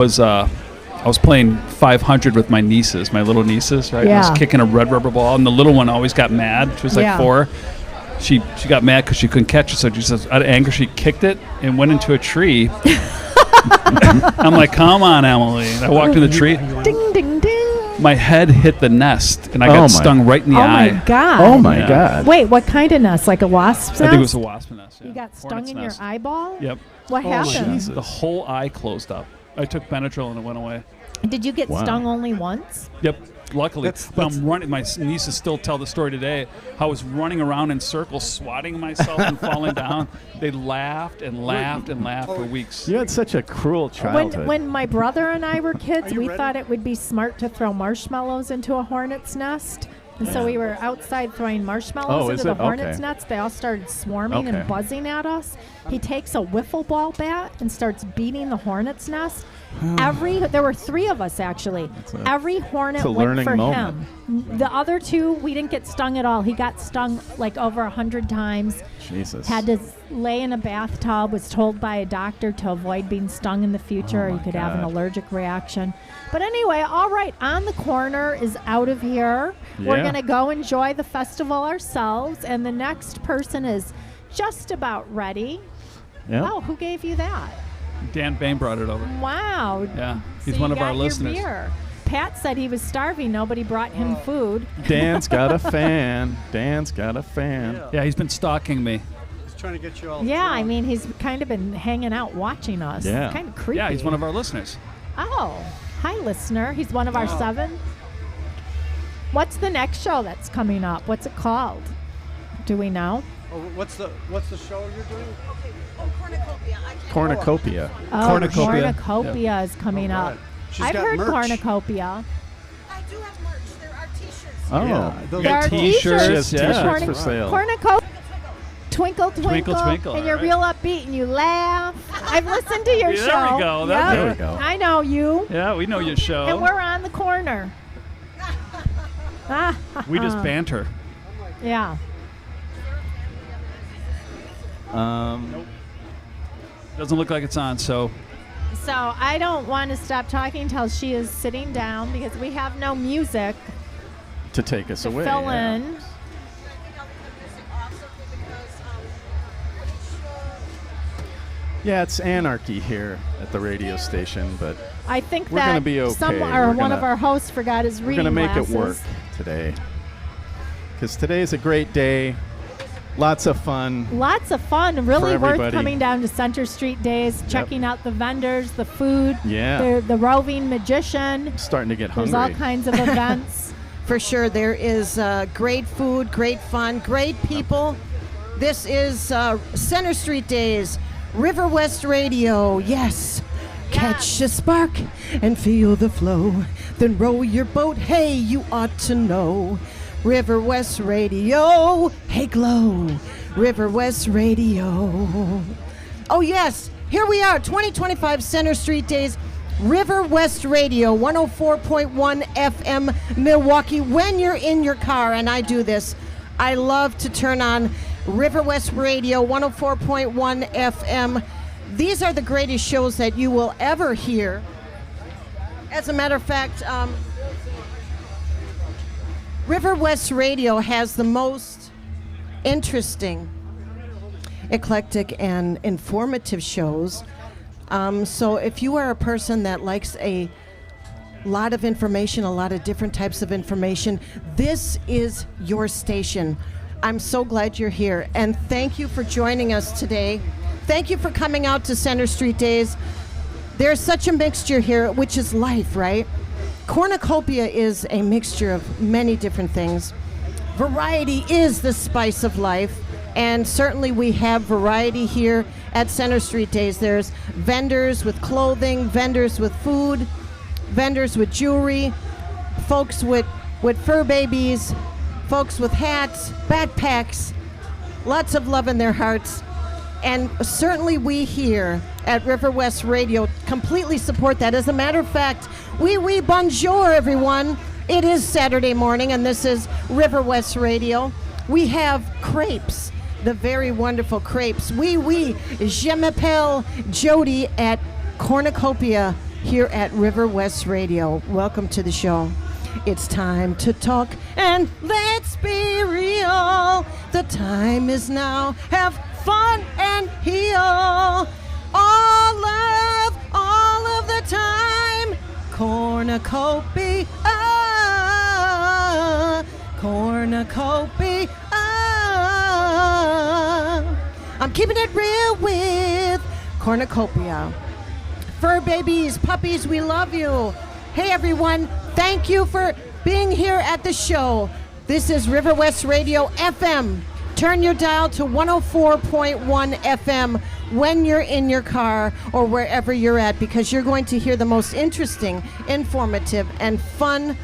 I was playing 500 with my nieces, my little nieces, right? Yeah. I was kicking a red rubber ball, and the little one always got mad. She was like 4. She got mad because she couldn't catch it, so she says, out of anger, she kicked it and went into a tree. I'm like, come on, Emily. And I walked in the tree. Ding, ding, ding. My head hit the nest, and I got stung right in the eye. Oh, my God. Oh, my God. Wait, what kind of nest? Like a wasp's nest? I think it was a wasp nest. Yeah. You got stung Hornet's in nest. your eyeball? Yep. What happened? Jesus. The whole eye closed up. I took Benadryl, and it went away. Did you get stung only once? Yep. Luckily, but I'm running. My nieces still tell the story today. How I was running around in circles, swatting myself and falling down. They laughed and laughed and laughed for weeks. You had such a cruel childhood. When my brother and I were kids, we thought it would be smart to throw marshmallows into a hornet's nest. And so we were outside throwing marshmallows into the hornet's nest. They all started swarming and buzzing at us. He takes a wiffle ball bat and starts beating the hornet's nest. There were 3 of us actually. Every hornet went for him. The other 2, we didn't get stung at all. He got stung like over 100 times. Jesus. Had to lay in a bathtub, was told by a doctor to avoid being stung in the future or he could have an allergic reaction. But anyway, all right, On the Corner is out of here. Yeah. We're going to go enjoy the festival ourselves, and the next person is just about ready. Yep. Oh, who gave you that? Dan Bain brought it over. Wow. Yeah, he's So one you of our got your listeners. beer. Pat said he was starving. Nobody brought him food. Dan's got a fan. Dan's got a fan. Yeah, he's been stalking me. He's trying to get you all. Yeah, I mean, he's kind of been hanging out watching us. Yeah. It's kind of creepy. Yeah, he's one of our listeners. Oh, hi, listener. He's one of our 7. What's the next show that's coming up? What's it called? Do we know? Oh, what's the show you're doing? Cornucopia. Oh, Cornucopia. Cornucopia is coming up. She's I've got heard merch. Cornucopia. I do have merch. There are t-shirts. Oh. Yeah, those There are are t-shirts. t-shirts. Yeah. T-shirts for sale. Cornucopia. Twinkle, twinkle, Twinkle, and you're all real upbeat and you laugh. I've listened to your Yeah, show. there we go. Yep. There we go. I know you. Yeah, we know your show. And we're on the corner. We just banter. Yeah. Doesn't look like it's on, so So I don't want to stop talking until she is sitting down because we have no music To take us to away. fill yeah. in. Yeah, it's anarchy here at the radio station, but I think we're that gonna be okay. one of our hosts forgot his we're reading going to make glasses. it work today. Because today is a great day. Lots of fun. Lots of fun. Really worth everybody. coming down to Center Street Days, checking out the vendors, the food, Yeah. the roving magician. Starting to get There's hungry. all kinds of events. For sure, there is great food, great fun, great people. This is Center Street Days, Riverwest Radio. Yes. Catch a spark and feel the flow. Then row your boat. Hey, you ought to know. Riverwest Radio. Hey, glow. Riverwest Radio. Oh, yes. Here we are, 2025 Center Street Days. Riverwest Radio, 104.1 FM, Milwaukee. When you're in your car, and I do this, I love to turn on Riverwest Radio, 104.1 FM. These are the greatest shows that you will ever hear. As a matter of fact, Riverwest Radio has the most interesting, eclectic, and informative shows. So if you are a person that likes a lot of information, a lot of different types of information, this is your station. I'm so glad you're here, and thank you for joining us today. Thank you for coming out to Center Street Days. There's such a mixture here, which is life, right? Cornucopia is a mixture of many different things. Variety is the spice of life, and certainly we have variety here at Center Street Days. There's vendors with clothing, vendors with food, vendors with jewelry, folks with fur babies, folks with hats, backpacks, lots of love in their hearts. And certainly we here at Riverwest Radio completely support that. As a matter of fact, bonjour, everyone. It is Saturday morning, and this is Riverwest Radio. We have crepes, the very wonderful crepes. Je m'appelle Jody at Cornucopia here at Riverwest Radio. Welcome to the show. It's time to talk and let's be real. The time is now. Have fun and heal. All love, all of the time. Cornucopia. Cornucopia. I'm keeping it real with Cornucopia. Fur babies, puppies, we love you. Hey everyone, thank you for being here at the show. This is Riverwest Radio FM. Turn your dial to 104.1 FM when you're in your car or wherever you're at, because you're going to hear the most interesting, informative, and fun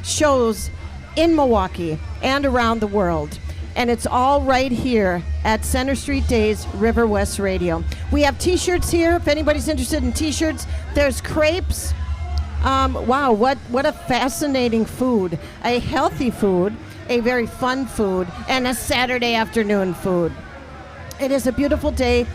shows in Milwaukee and around the world. And it's all right here at Center Street Daze, Riverwest Radio. We have t-shirts here. If anybody's interested in t-shirts, there's crepes. Wow, what a fascinating food. A healthy food, a very fun food, and a Saturday afternoon food. It is a beautiful day.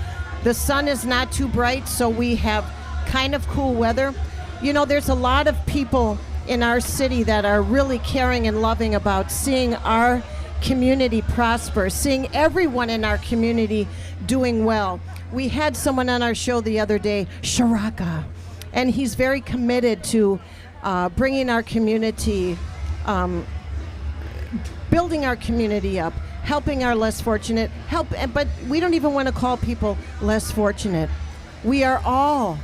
The sun is not too bright, so we have kind of cool weather. You know, there's a lot of people in our city that are really caring and loving about seeing our community prosper, seeing everyone in our community doing well. We had someone on our show the other day, Sharaka, and he's very committed to bringing our community, building our community up, helping our less fortunate, but we don't even want to call people less fortunate. We are all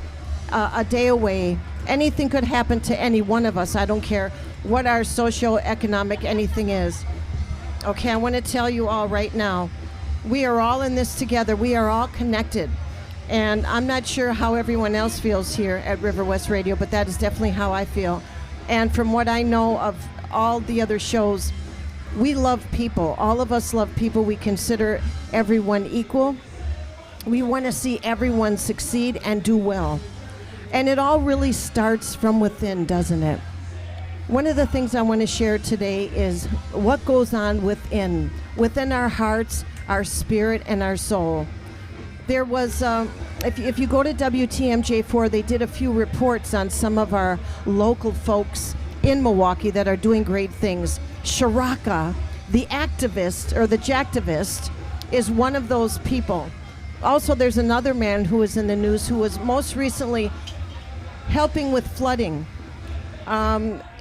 a day away. Anything could happen to any one of us. I don't care what our socioeconomic anything is. Okay, I want to tell you all right now, we are all in this together. We are all connected. And I'm not sure how everyone else feels here at Riverwest Radio, but that is definitely how I feel. And from what I know of all the other shows, we love people. All of us love people. We consider everyone equal. We want to see everyone succeed and do well. And it all really starts from within, doesn't it? One of the things I want to share today is what goes on within our hearts, our spirit, and our soul. There was, if you go to WTMJ4, they did a few reports on some of our local folks in Milwaukee that are doing great things. Sharaka, the activist, or the jacktivist, is one of those people. Also, there's another man who was in the news who was most recently helping with flooding.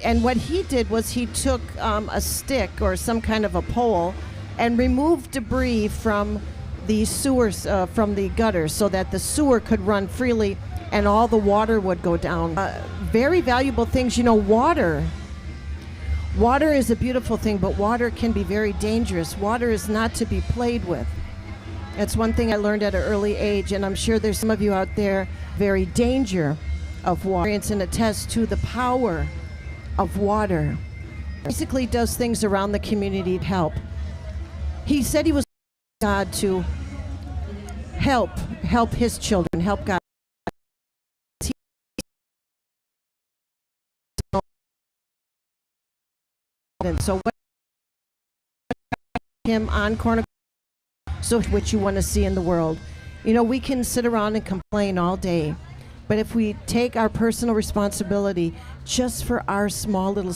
And what he did was he took a stick or some kind of a pole and removed debris from the sewers, from the gutters, so that the sewer could run freely and all the water would go down. Very valuable things. You know, water is a beautiful thing, but water can be very dangerous. Water is not to be played with. That's one thing I learned at an early age, and I'm sure there's some of you out there very danger of water and attest to the power of water. Basically does things around the community to help. He said he was God to help his children, help God. And so what him on corner, so what you want to see in the world. You know, we can sit around and complain all day, but if we take our personal responsibility just for our small little,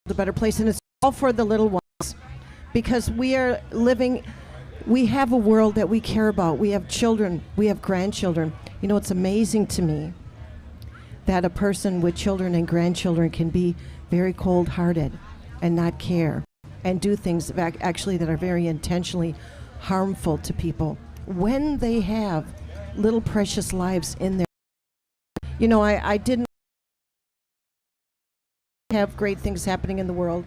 the better place, and it's all for the little ones, because we are living, we have a world that we care about. We have children, we have grandchildren. You know, it's amazing to me that a person with children and grandchildren can be very cold-hearted and not care and do things actually that are very intentionally harmful to people when they have little precious lives in there. You know, I didn't have great things happening in the world,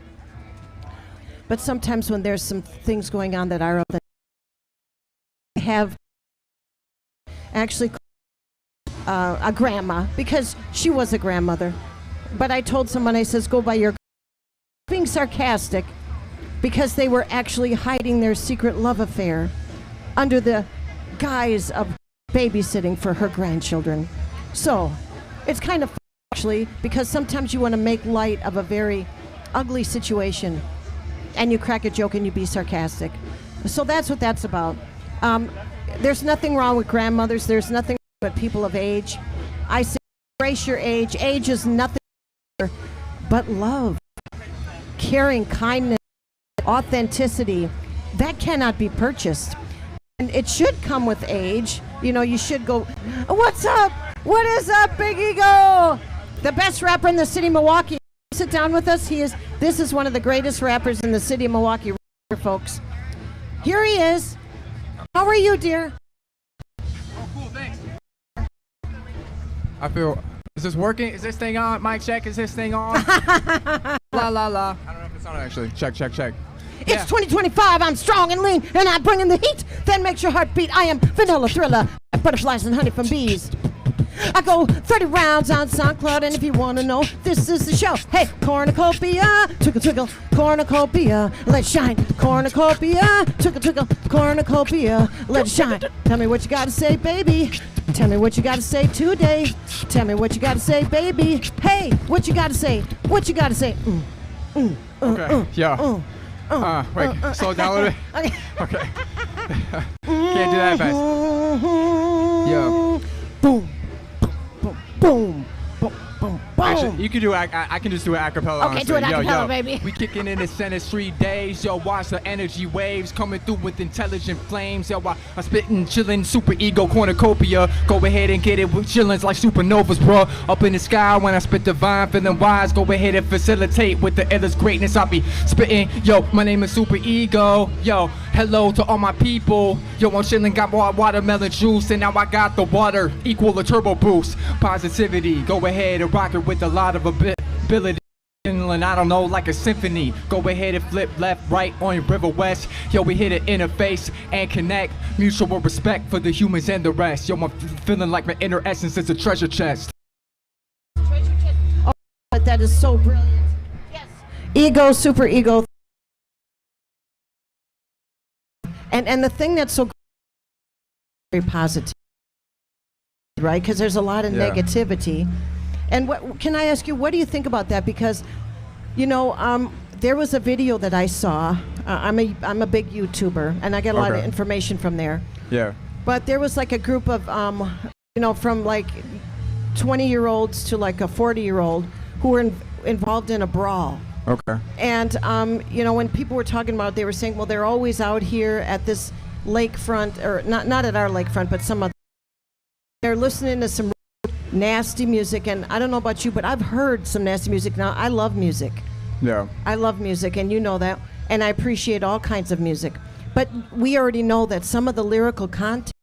but sometimes when there's some things going on that are up, I have actually a grandma, because she was a grandmother, but I told someone, I says, go by your, being sarcastic, because they were actually hiding their secret love affair under the guise of babysitting for her grandchildren. So it's kind of fun, actually, because sometimes you want to make light of a very ugly situation and you crack a joke and you be sarcastic. So that's what that's about. There's nothing wrong with grandmothers. There's nothing but people of age, I say embrace your age. Age is nothing but love, caring, kindness, authenticity. That cannot be purchased. And it should come with age. You know, you should go, what's up? What is up, Big Ego? The best rapper in the city of Milwaukee. Sit down with us. This is one of the greatest rappers in the city of Milwaukee, folks. Here he is. How are you, dear? Oh, cool, thanks. I feel, is this working? Is this thing on? Mic check, is this thing on? La, la, la. I don't know if it's on actually. Check, check, check. It's 2025, I'm strong and lean, and I bring in the heat, that makes your heart beat. I am Vanilla Thriller, butterflies and honey from bees. I go 30 rounds on SoundCloud, and if you want to know, this is the show. Hey, cornucopia, twinkle, twinkle, cornucopia, let's shine. Cornucopia, twinkle, twinkle, cornucopia, let's shine. Tell me what you got to say, baby. Tell me what you got to say today. Tell me what you got to say, baby. Hey, what you got to say? What you got to say? Okay, yeah. Wait, slow down a little bit. Okay. Can't do that fast. Yo. Boom, boom, boom, boom, boom, boom. Actually, you can do. I can just do it a cappella. Okay, honestly. do it a Yo, cappella, yo. baby. We kicking in the Center Street days. Yo, watch the energy waves coming through with intelligent flames. Yo, I spitting, chilling, super ego cornucopia. Go ahead and get it with chillins like supernovas, bro. Up in the sky when I spit divine, feeling wise. Go ahead and facilitate with the illest greatness. I be spitting. Yo, my name is Super Ego. Yo, hello to all my people. Yo, I'm chilling, got more watermelon juice, and now I got the water equal a turbo boost. Positivity. Go ahead and rock it with a lot of ability. And I don't know, like a symphony. Go ahead and flip left, right on your Riverwest. Yo, we hit an interface and connect. Mutual respect for the humans and the rest. Yo, I'm feeling like my inner essence is a treasure chest. Treasure chest. Oh, but that is so brilliant. Yes. Ego, super ego. And the thing that's so very positive, right? Because there's a lot of negativity. And what can I ask you? What do you think about that? Because, you know, there was a video that I saw. I'm a big YouTuber, and I get a lot of information from there. Yeah. But there was like a group of, you know, from like 20-year-olds to like a 40-year-old who were involved in a brawl. Okay. And, you know, when people were talking about it, they were saying, well, they're always out here at this lakefront, or not at our lakefront, but some other. They're listening to some nasty music, and I don't know about you, but I've heard some nasty music. Now, I love music. Yeah. I love music, and you know that, and I appreciate all kinds of music. But we already know that some of the lyrical content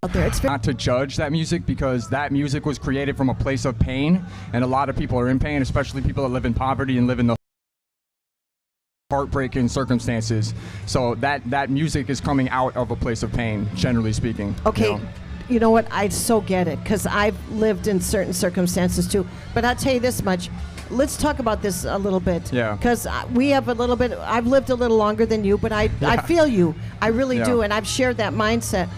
out there, it's not to judge that music, because that music was created from a place of pain, and a lot of people are in pain, especially people that live in poverty and live in the heartbreaking circumstances. So that music is coming out of a place of pain, generally speaking. Okay. You know? You know what? I so get it, because I've lived in certain circumstances too. But I'll tell you this much. Let's talk about this a little bit. Yeah. Because we have a little bit. I've lived a little longer than you, but I feel you. I really do, and I've shared that mindset.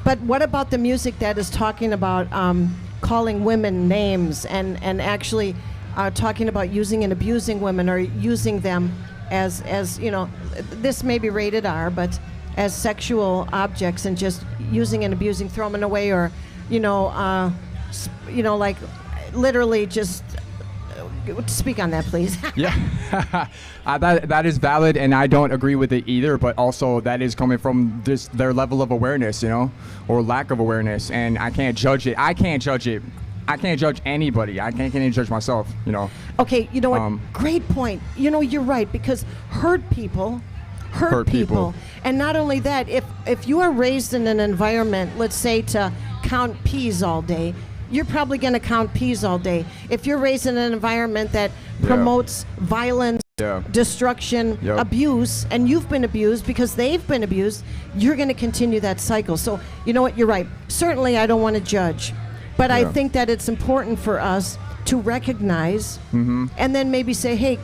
But what about the music that is talking about calling women names and actually talking about using and abusing women, or using them as you know, this may be rated R, but as sexual objects, and just using and abusing, throwing them away, or you know, like literally just speak on that, please. Yeah, that is valid, and I don't agree with it either. But also, that is coming from just their level of awareness, you know, or lack of awareness. And I can't judge it. I can't judge it. I can't judge anybody. I can't even judge myself, you know. Okay, you know what? Great point. You know, you're right, because hurt people. And not only that, if you are raised in an environment, let's say, to count peas all day, you're probably going to count peas all day. If you're raised in an environment that promotes violence, destruction, abuse, and you've been abused because they've been abused, you're going to continue that cycle. So, you know what? You're right. Certainly, I don't want to judge, but I think that it's important for us to recognize, and then maybe say, hey,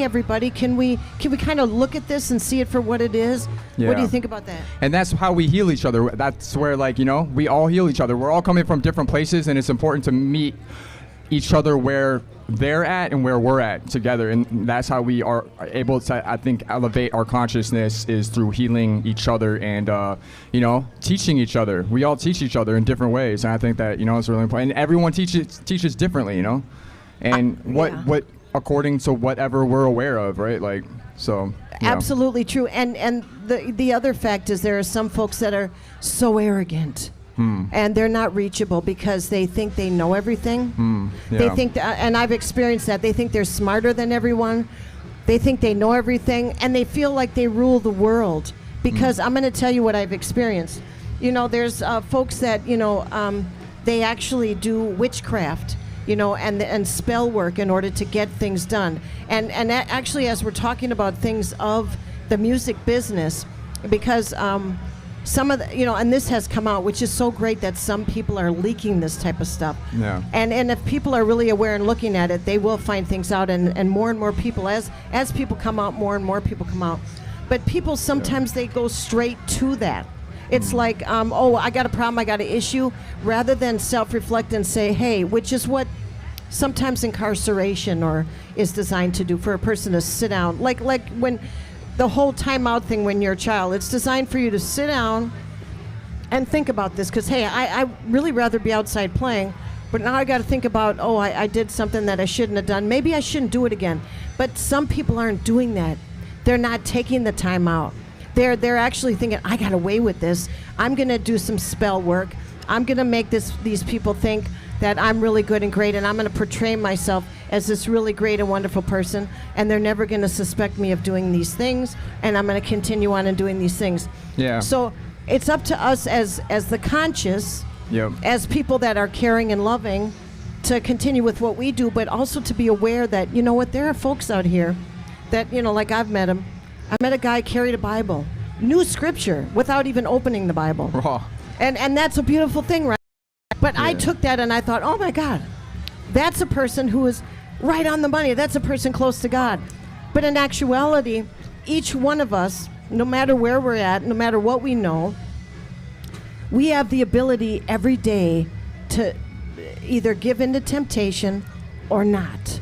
everybody, can we kind of look at this and see it for what it is? Yeah. What do you think about that? And that's how we heal each other. That's where, like, you know, we all heal each other. We're all coming from different places, and it's important to meet each other where they're at and where we're at together, and that's how we are able to, I think, elevate our consciousness is through healing each other and teaching each other. We all teach each other in different ways, and I think that it's really important. And everyone teaches differently, and what according to whatever we're aware of, right? Like so. Absolutely true. And the other fact is there are some folks that are so arrogant. And they're not reachable because they think they know everything. They think and I've experienced that. They think they're smarter than everyone. They think they know everything, and they feel like they rule the world. Because I'm going to tell you what I've experienced. There's folks that they actually do witchcraft, and spell work in order to get things done. And actually, as we're talking about things of the music business, because some of the, and this has come out, which is so great that some people are leaking this type of stuff. Yeah. And if people are really aware and looking at it, they will find things out, and more people, as people come out, more and more people come out. But people sometimes they go straight to that. It's like, I got a problem, I got an issue, rather than self-reflect and say, hey, which is what sometimes incarceration is designed to do, for a person to sit down. Like when the whole timeout thing when you're a child, it's designed for you to sit down and think about this. Because, hey, I really rather be outside playing, but now I got to think about, I did something that I shouldn't have done. Maybe I shouldn't do it again. But some people aren't doing that. They're not taking the time out. They're actually thinking, I got away with this. I'm going to do some spell work. I'm going to make these people think that I'm really good and great, and I'm going to portray myself as this really great and wonderful person, and they're never going to suspect me of doing these things, and I'm going to continue on and doing these things. Yeah. So it's up to us as the conscious, as people that are caring and loving, to continue with what we do, but also to be aware that, there are folks out here that, like I've met him. I met a guy carried a Bible, knew scripture without even opening the Bible. Raw. And that's a beautiful thing, right? But I took that and I thought, oh my God, that's a person who is right on the money. That's a person close to God. But in actuality, each one of us, no matter where we're at, no matter what we know, we have the ability every day to either give in to temptation or not.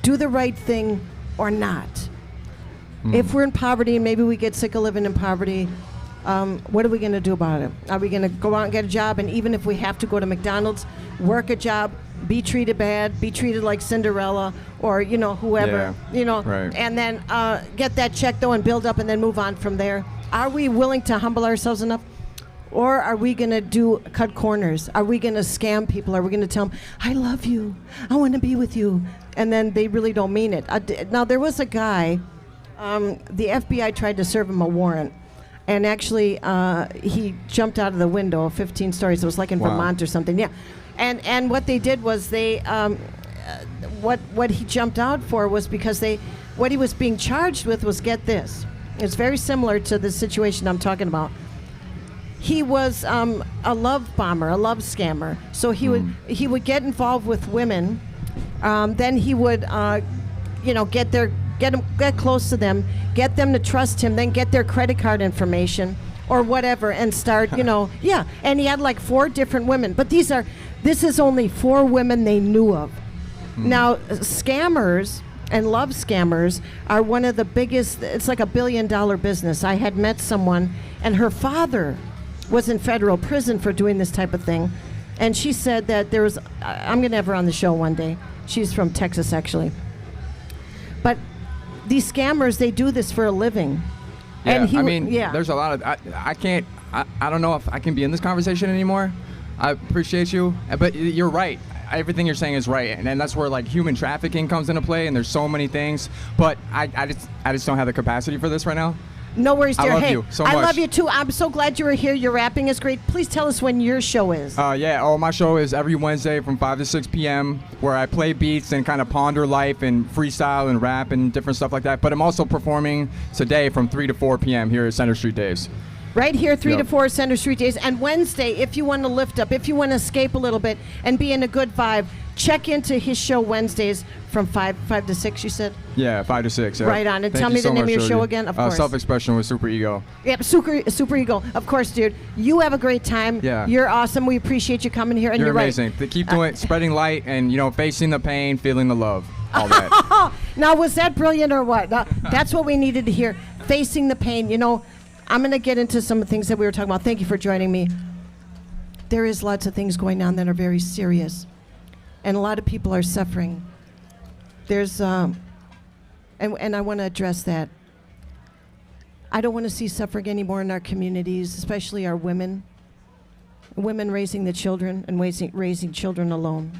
Do the right thing or not. If we're in poverty, maybe we get sick of living in poverty, what are we going to do about it? Are we going to go out and get a job, and even if we have to go to McDonald's, work a job, be treated bad, be treated like Cinderella, or whoever, right. And then get that check though and build up and then move on from there? Are we willing to humble ourselves enough? Or are we going to cut corners? Are we going to scam people? Are we going to tell them, I love you, I want to be with you, and then they really don't mean it? Now, there was a guy, the FBI tried to serve him a warrant, and actually he jumped out of the window 15 stories. It was like in Vermont or something. Yeah. And what they did was they what he jumped out for was because what he was being charged with was, get this, it's very similar to the situation I'm talking about. He was a love bomber, a love scammer. So he would get involved with women, then he would get close to them, get them to trust him, then get their credit card information or whatever, and start, And he had like 4 different women, but this is only 4 women they knew of. Now, scammers and love scammers are one of the biggest. It's like $1 billion business. I had met someone, and her father was in federal prison for doing this type of thing, and she said that I'm going to have her on the show one day. She's from Texas, actually. But these scammers, they do this for a living. Yeah, and there's a lot of, I don't know if I can be in this conversation anymore. I appreciate you, but you're right. Everything you're saying is right, and that's where like human trafficking comes into play, and there's so many things, but I just don't have the capacity for this right now. No worries, dear. I love you so much. I love you too. I'm so glad you were here. Your rapping is great. Please tell us when your show is. My show is every Wednesday from 5 to 6 p.m. where I play beats and kind of ponder life and freestyle and rap and different stuff like that. But I'm also performing today from 3 to 4 p.m. here at Center Street Daze. Right here, 3 to 4 Center Street Daze. And Wednesday, if you want to lift up, if you want to escape a little bit and be in a good vibe, check into his show Wednesdays from 5 to 6, you said? Yeah, 5 to 6. Yeah. Right on. And tell me the name of your show again, of course. Self-Expression with Super Ego. Yep, Super Ego. Of course, dude. You have a great time. Yeah. You're awesome. We appreciate you coming here. And You're you're amazing. Right. Keep doing it, spreading light and, facing the pain, feeling the love. All that. Now, was that brilliant or what? That's what we needed to hear. Facing the pain. I'm going to get into some of the things that we were talking about. Thank you for joining me. There is lots of things going on that are very serious. And a lot of people are suffering. There's, and I want to address that. I don't want to see suffering anymore in our communities, especially our women. Women raising the children and raising children alone.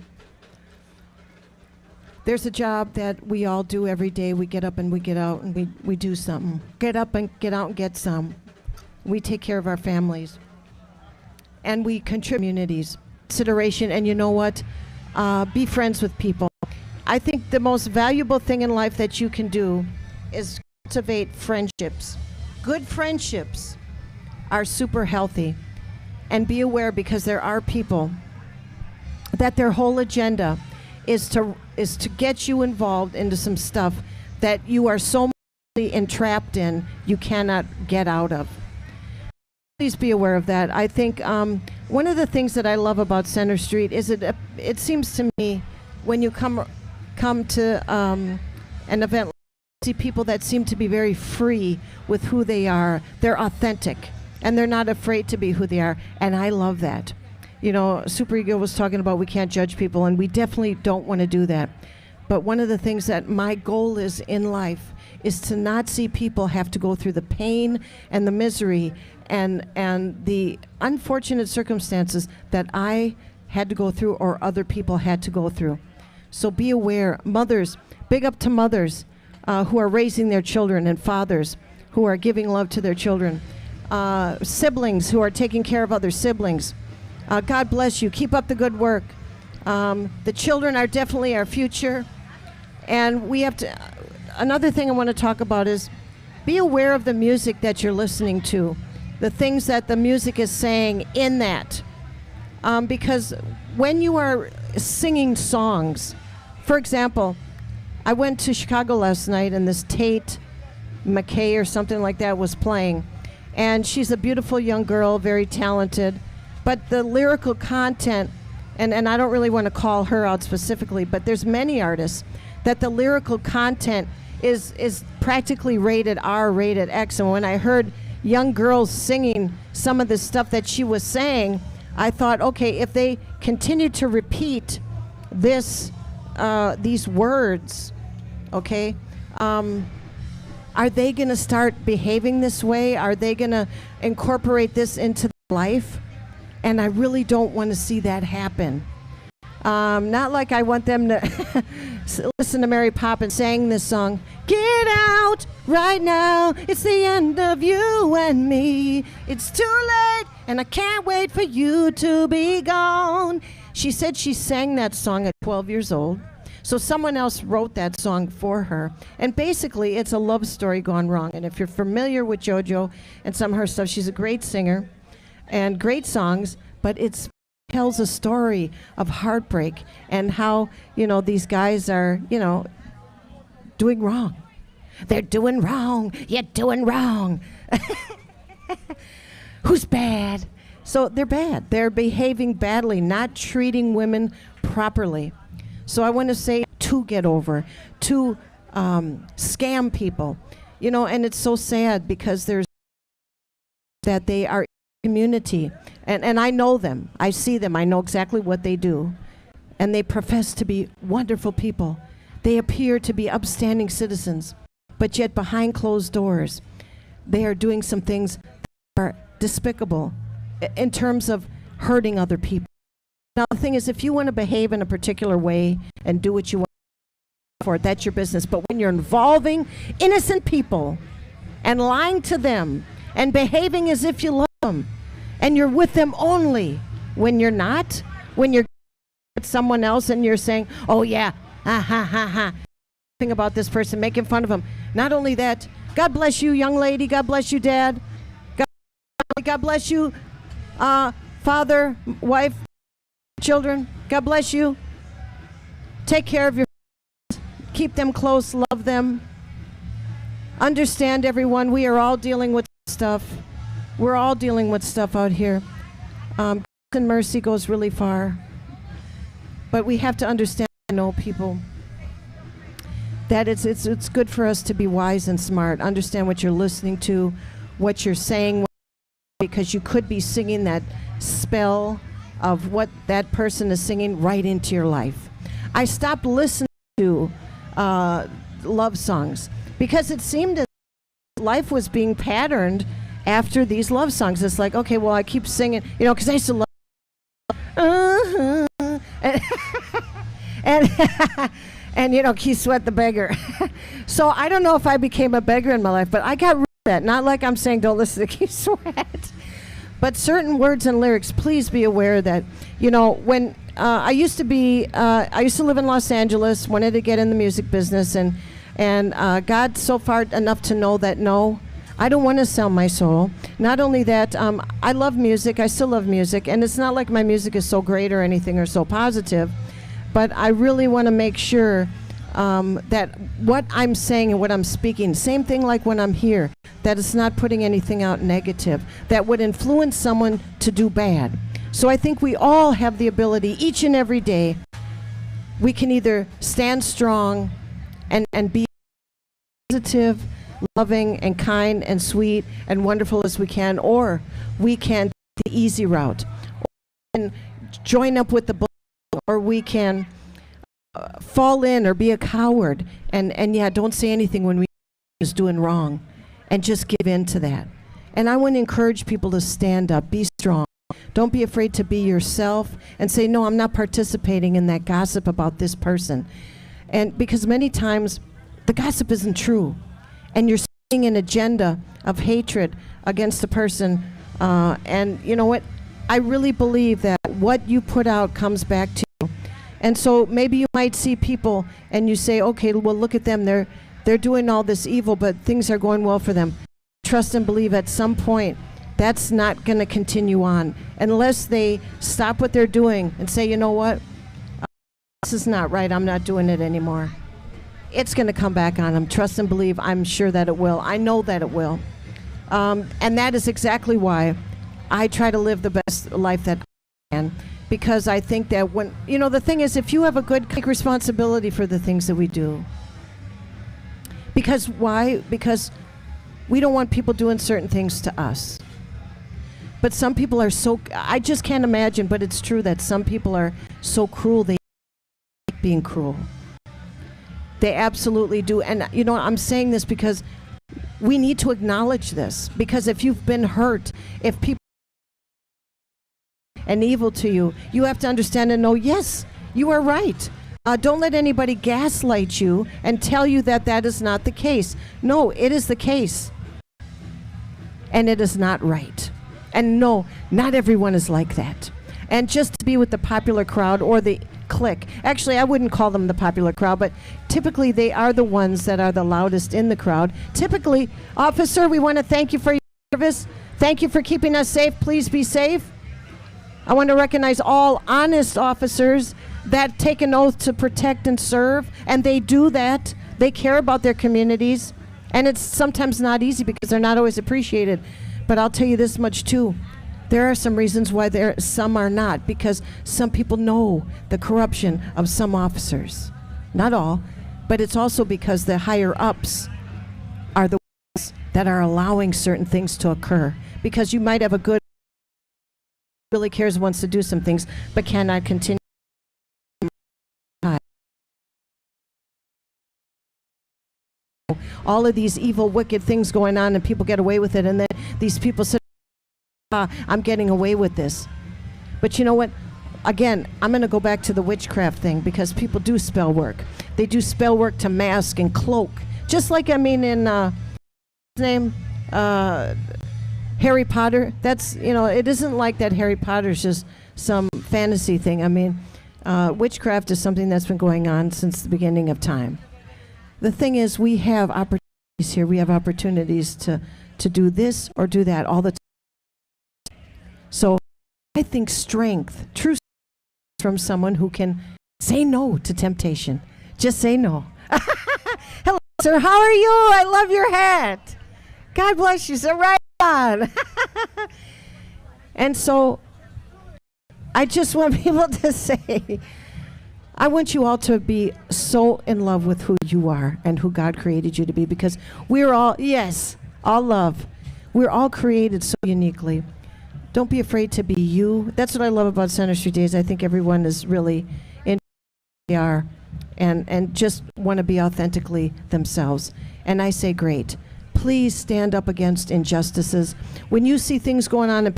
There's a job that we all do every day. We get up and we get out and we do something. Get up and get out and get some. We take care of our families. And we contribute to communities. Consideration, and you know what? Be friends with people. I think the most valuable thing in life that you can do is cultivate friendships. Good friendships are super healthy. And be aware, because there are people that their whole agenda is to get you involved into some stuff that you are so entrapped in you cannot get out of. Please be aware of that. I think one of the things that I love about Center Street is it seems to me when you come to an event, see people that seem to be very free with who they are. They're authentic and they're not afraid to be who they are, and I love that. Super Ego was talking about we can't judge people, and we definitely don't want to do that. But one of the things that my goal is in life is to not see people have to go through the pain and the misery and the unfortunate circumstances that I had to go through or other people had to go through. So be aware. Mothers, big up to mothers who are raising their children, and fathers who are giving love to their children. Siblings who are taking care of other siblings. God bless you. Keep up the good work. The children are definitely our future. And we have to, another thing I want to talk about is be aware of the music that you're listening to, the things that the music is saying in that. Because when you are singing songs, for example, I went to Chicago last night and this Tate McKay or something like that was playing. And she's a beautiful young girl, very talented. But the lyrical content, and I don't really want to call her out specifically, but there's many artists that the lyrical content is practically rated R, rated X. And when I heard young girls singing some of the stuff that she was saying, I thought, okay, if they continue to repeat these words, okay, are they going to start behaving this way? Are they going to incorporate this into life? And I really don't want to see that happen. Not like I want them to listen to Mary Poppins sang this song, "Get out right now, it's the end of you and me. It's too late, and I can't wait for you to be gone." She said she sang that song at 12 years old. So someone else wrote that song for her. And basically, it's a love story gone wrong. And if you're familiar with JoJo and some of her stuff, she's a great singer and great songs, but it tells a story of heartbreak and how, these guys are, doing wrong. They're doing wrong. You're doing wrong. Who's bad? So they're bad. They're behaving badly, not treating women properly. So I want to say to get over, to scam people, and it's so sad because there's that they are community, and I know them, I see them, I know exactly what they do, and they profess to be wonderful people. They appear to be upstanding citizens, but yet behind closed doors, they are doing some things that are despicable in terms of hurting other people. Now the thing is, if you want to behave in a particular way and do what you want for it, that's your business. But when you're involving innocent people and lying to them and behaving as if you love them, and you're with them only when you're not, when you're with someone else and you're saying, oh yeah, ha ha ha ha, thing about this person, making fun of them. Not only that, God bless you, young lady, God bless you, Dad. God God bless you, father, wife, children. God bless you. Take care of your friends. Keep them close. Love them. Understand, everyone, we are all dealing with stuff. We're all dealing with stuff out here. Grace and mercy goes really far. But we have to understand, people, that it's good for us to be wise and smart. Understand what you're listening to, what you're saying, because you could be singing that spell of what that person is singing right into your life. I stopped listening to love songs because it seemed as life was being patterned after these love songs. It's like, okay, well, I keep singing, because I used to love and Keith Sweat the beggar. So I don't know if I became a beggar in my life, but I got rid of that. Not like I'm saying don't listen to Keith Sweat, but certain words and lyrics, please be aware that, when I used to live in Los Angeles, wanted to get in the music business, and got so far enough to know that no, I don't want to sell my soul. Not only that, I love music. I still love music. And it's not like my music is so great or anything or so positive. But I really want to make sure that what I'm saying and what I'm speaking, same thing like when I'm here, that it's not putting anything out negative that would influence someone to do bad. So I think we all have the ability, each and every day, we can either stand strong and be positive, loving and kind and sweet and wonderful as we can, or we can take the easy route and join up with the bull, or we can fall in or be a coward and don't say anything when we is doing wrong and just give in to that. And I want to encourage people to stand up, be strong. Don't be afraid to be yourself and say, no, I'm not participating in that gossip about this person. And because many times the gossip isn't true. And you're setting an agenda of hatred against a person. And you know what? I really believe that what you put out comes back to you. And so maybe you might see people and you say, okay, well, look at them. They're doing all this evil, but things are going well for them. Trust and believe at some point that's not going to continue on unless they stop what they're doing and say, you know what? This is not right. I'm not doing it anymore. It's going to come back on them. Trust and believe. I'm sure that it will. I know that it will. And that is exactly why I try to live the best life that I can. Because I think that when, the thing is, if you have a good, take responsibility for the things that we do. Because why? Because we don't want people doing certain things to us. But some people are so, I just can't imagine, but it's true that some people are so cruel, they like being cruel. They absolutely do. And, I'm saying this because we need to acknowledge this. Because if you've been hurt, if people are and evil to you, you have to understand and know, yes, you are right. Don't let anybody gaslight you and tell you that that is not the case. No, it is the case. And it is not right. And no, not everyone is like that. And just to be with the popular crowd or the clique. Actually, I wouldn't call them the popular crowd, but typically they are the ones that are the loudest in the crowd. Typically, officer, we want to thank you for your service. Thank you for keeping us safe. Please be safe. I want to recognize all honest officers that take an oath to protect and serve, and they do that. They care about their communities, and it's sometimes not easy because they're not always appreciated. But I'll tell you this much too. There are some reasons why some are not, because some people know the corruption of some officers. Not all, but it's also because the higher ups are the ones that are allowing certain things to occur. Because you might have a good, really cares, wants to do some things, but cannot continue. All of these evil, wicked things going on, and people get away with it, and then these people say, I'm getting away with this. But you know what? Again, I'm going to go back to the witchcraft thing, because people do spell work. They do spell work to mask and cloak. Just like, in his name, Harry Potter. That's, it isn't like that Harry Potter's just some fantasy thing. Witchcraft is something that's been going on since the beginning of time. The thing is, we have opportunities here. We have opportunities to do this or do that all the time. So I think strength, true strength, from someone who can say no to temptation. Just say no. Hello, sir. How are you? I love your hat. God bless you, sir. Right on. And so I just want people to say, I want you all to be so in love with who you are and who God created you to be, because we're all, yes, all love. We're all created so uniquely. Don't be afraid to be you. That's what I love about Center Street Daze. I think everyone is really in who they are and just want to be authentically themselves. And I say, great. Please stand up against injustices. When you see things going on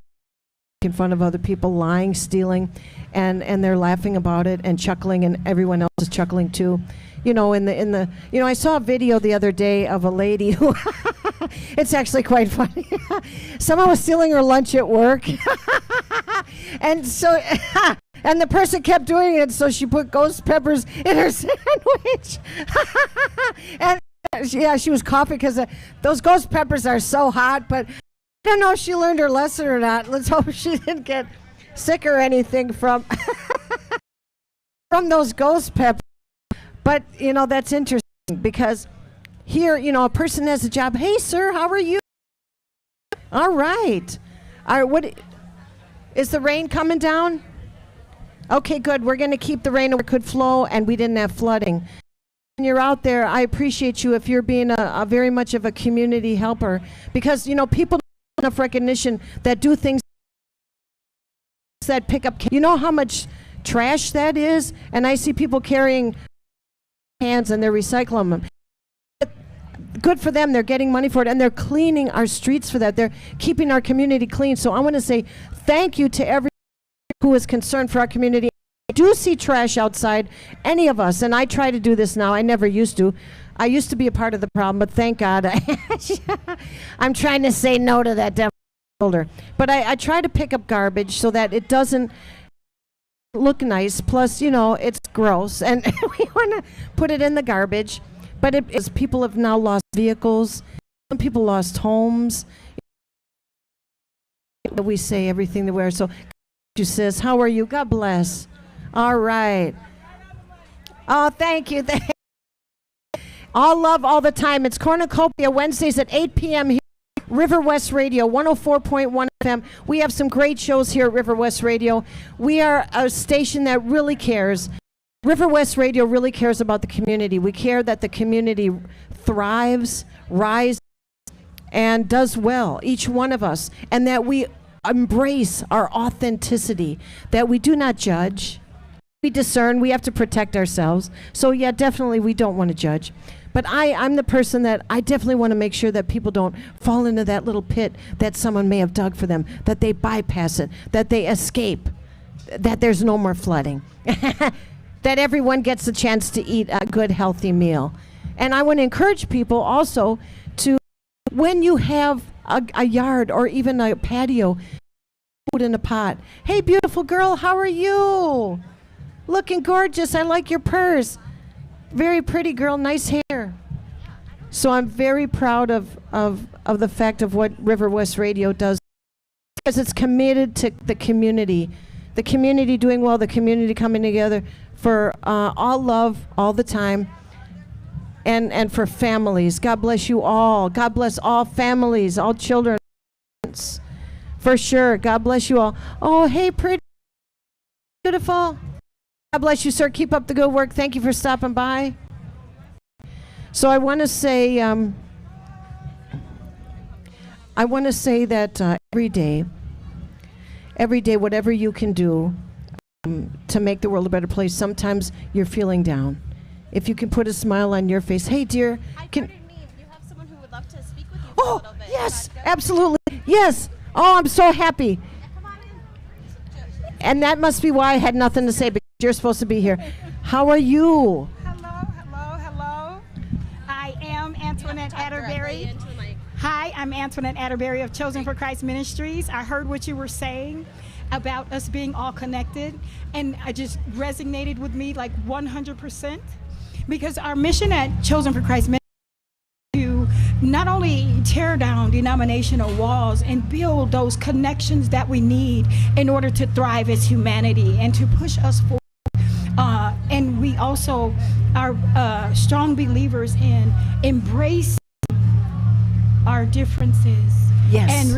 in front of other people, lying, stealing, and they're laughing about it and chuckling, and everyone else is chuckling too. You know, I saw a video the other day of a lady who, it's actually quite funny. Someone was stealing her lunch at work. And so, and the person kept doing it, so she put ghost peppers in her sandwich. And yeah, she was coughing because those ghost peppers are so hot, but I don't know if she learned her lesson or not. Let's hope she didn't get sick or anything from those ghost peppers. But, you know, that's interesting because here, you know, a person has a job. Hey, sir, how are you? All right. What is the rain coming down? Okay, good. We're going to keep the rain. It could flow, and we didn't have flooding. When you're out there, I appreciate you if you're being a very much of a community helper, because, you know, people don't have enough recognition that do things that pick up. You know how much trash that is? And I see people carrying cans and they're recycling them. Good for them. They're getting money for it, and they're cleaning our streets for that. They're keeping our community clean. So I want to say thank you to everyone who is concerned for our community. I do see trash outside, any of us, and I try to do this now. I never used to. I used to be a part of the problem, but thank God. I'm trying to say no to that devil shoulder. But I try to pick up garbage so that it doesn't look nice. Plus, you know, it's gross, and we want to put it in the garbage. But it is, people have now lost vehicles. Some people lost homes. We say everything that we're so. You sis, how are you? God bless. All right. Oh, thank you. All love all the time. It's Cornucopia Wednesdays at 8 p.m. here. Riverwest Radio, 104.1 FM. We have some great shows here at Riverwest Radio. We are a station that really cares. Riverwest Radio really cares about the community. We care that the community thrives, rises, and does well, each one of us, and that we embrace our authenticity, that we do not judge. We discern. We have to protect ourselves. So, yeah, definitely we don't want to judge. But I'm the person that I definitely want to make sure that people don't fall into that little pit that someone may have dug for them, that they bypass it, that they escape, that there's no more flooding, that everyone gets a chance to eat a good, healthy meal. And I want to encourage people also to, when you have a yard or even a patio, food in a pot. Hey, beautiful girl, how are you? Looking gorgeous. I like your purse. Very pretty girl, nice hair. So I'm very proud of the fact of what Riverwest Radio does, because it's committed to the community doing well, the community coming together for all love all the time, and for families. God bless you all. God bless all families, all children, for sure. God bless you all. Oh, hey, pretty, beautiful. God bless you, sir. Keep up the good work. Thank you for stopping by. So I want to say that every day, whatever you can do to make the world a better place. Sometimes you're feeling down. If you can put a smile on your face. Hey, dear. You have someone who would love to speak with you for a little bit. Yes, absolutely. Yes. Oh, I'm so happy. Come on in. And that must be why I had nothing to say, because you're supposed to be here. How are you? Hello. I am Antoinette Atterbury. Hi, I'm Antoinette Atterbury of Chosen for Christ Ministries. I heard what you were saying about us being all connected, and it just resonated with me like 100%, because our mission at Chosen for Christ Ministries is to not only tear down denominational walls and build those connections that we need in order to thrive as humanity and to push us forward. And we also are strong believers in embracing our differences and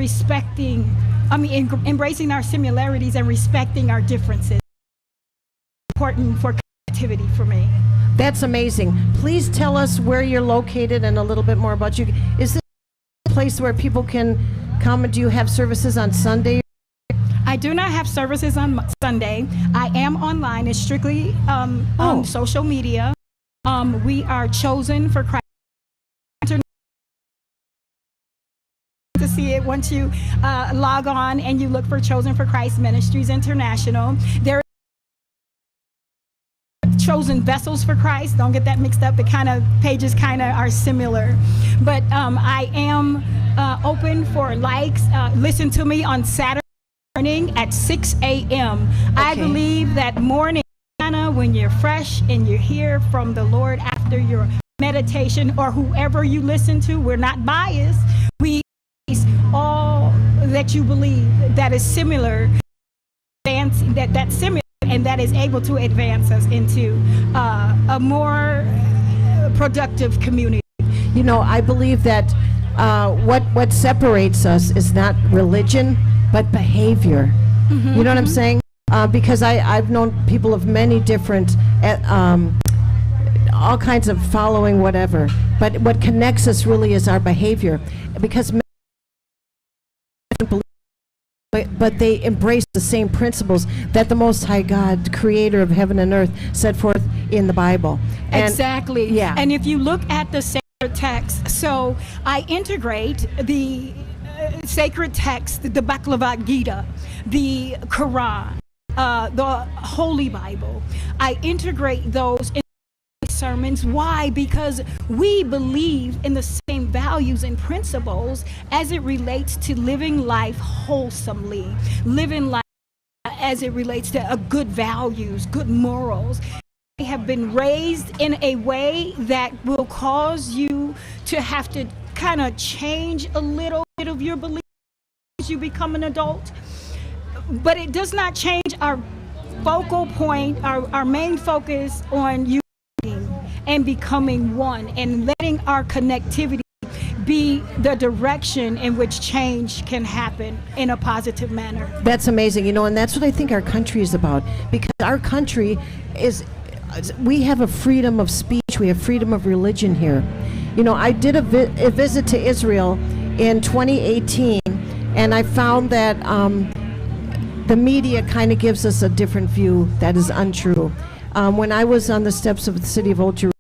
embracing our similarities and respecting our differences. Important for connectivity for me. That's amazing. Please tell us where you're located and a little bit more about you. Is this a place where people can come? Do you have services on Sunday? I do not have services on Sunday. I am online. It's strictly on social media. We are Chosen for Christ. To see it once you log on and you look for Chosen for Christ Ministries International. There are Chosen Vessels for Christ. Don't get that mixed up. The kind of pages kind of are similar. But I am open for likes. Listen to me on Saturday morning at 6 a.m. Okay. I believe that morning, when you're fresh and you hear from the Lord after your meditation, or whoever you listen to, we're not biased. We all that you believe that is similar, that's similar, and that is able to advance us into a more productive community. You know, I believe that what separates us is not religion, but behavior. Mm-hmm, you know what I'm saying? Because I've known people of many different, all kinds of following, whatever. But what connects us really is our behavior. Because but they embrace the same principles that the Most High God, creator of heaven and earth, set forth in the Bible. And exactly. Yeah. And if you look at the sacred text, so I integrate the sacred text, the Bhagavad Gita, the Quran, the Holy Bible. I integrate those in sermons. Why? Because we believe in the same values and principles as it relates to living life wholesomely, living life as it relates to good values, good morals. They have been raised in a way that will cause you to have to kind of change a little bit of your beliefs as you become an adult. But it does not change our focal point, our main focus on you and becoming one, and letting our connectivity be the direction in which change can happen in a positive manner. That's amazing, you know, and that's what I think our country is about, because our country is, we have a freedom of speech, we have freedom of religion here. You know, I did a visit to Israel in 2018, and I found that the media kind of gives us a different view that is untrue. When I was on the steps of the city of Old Jerusalem,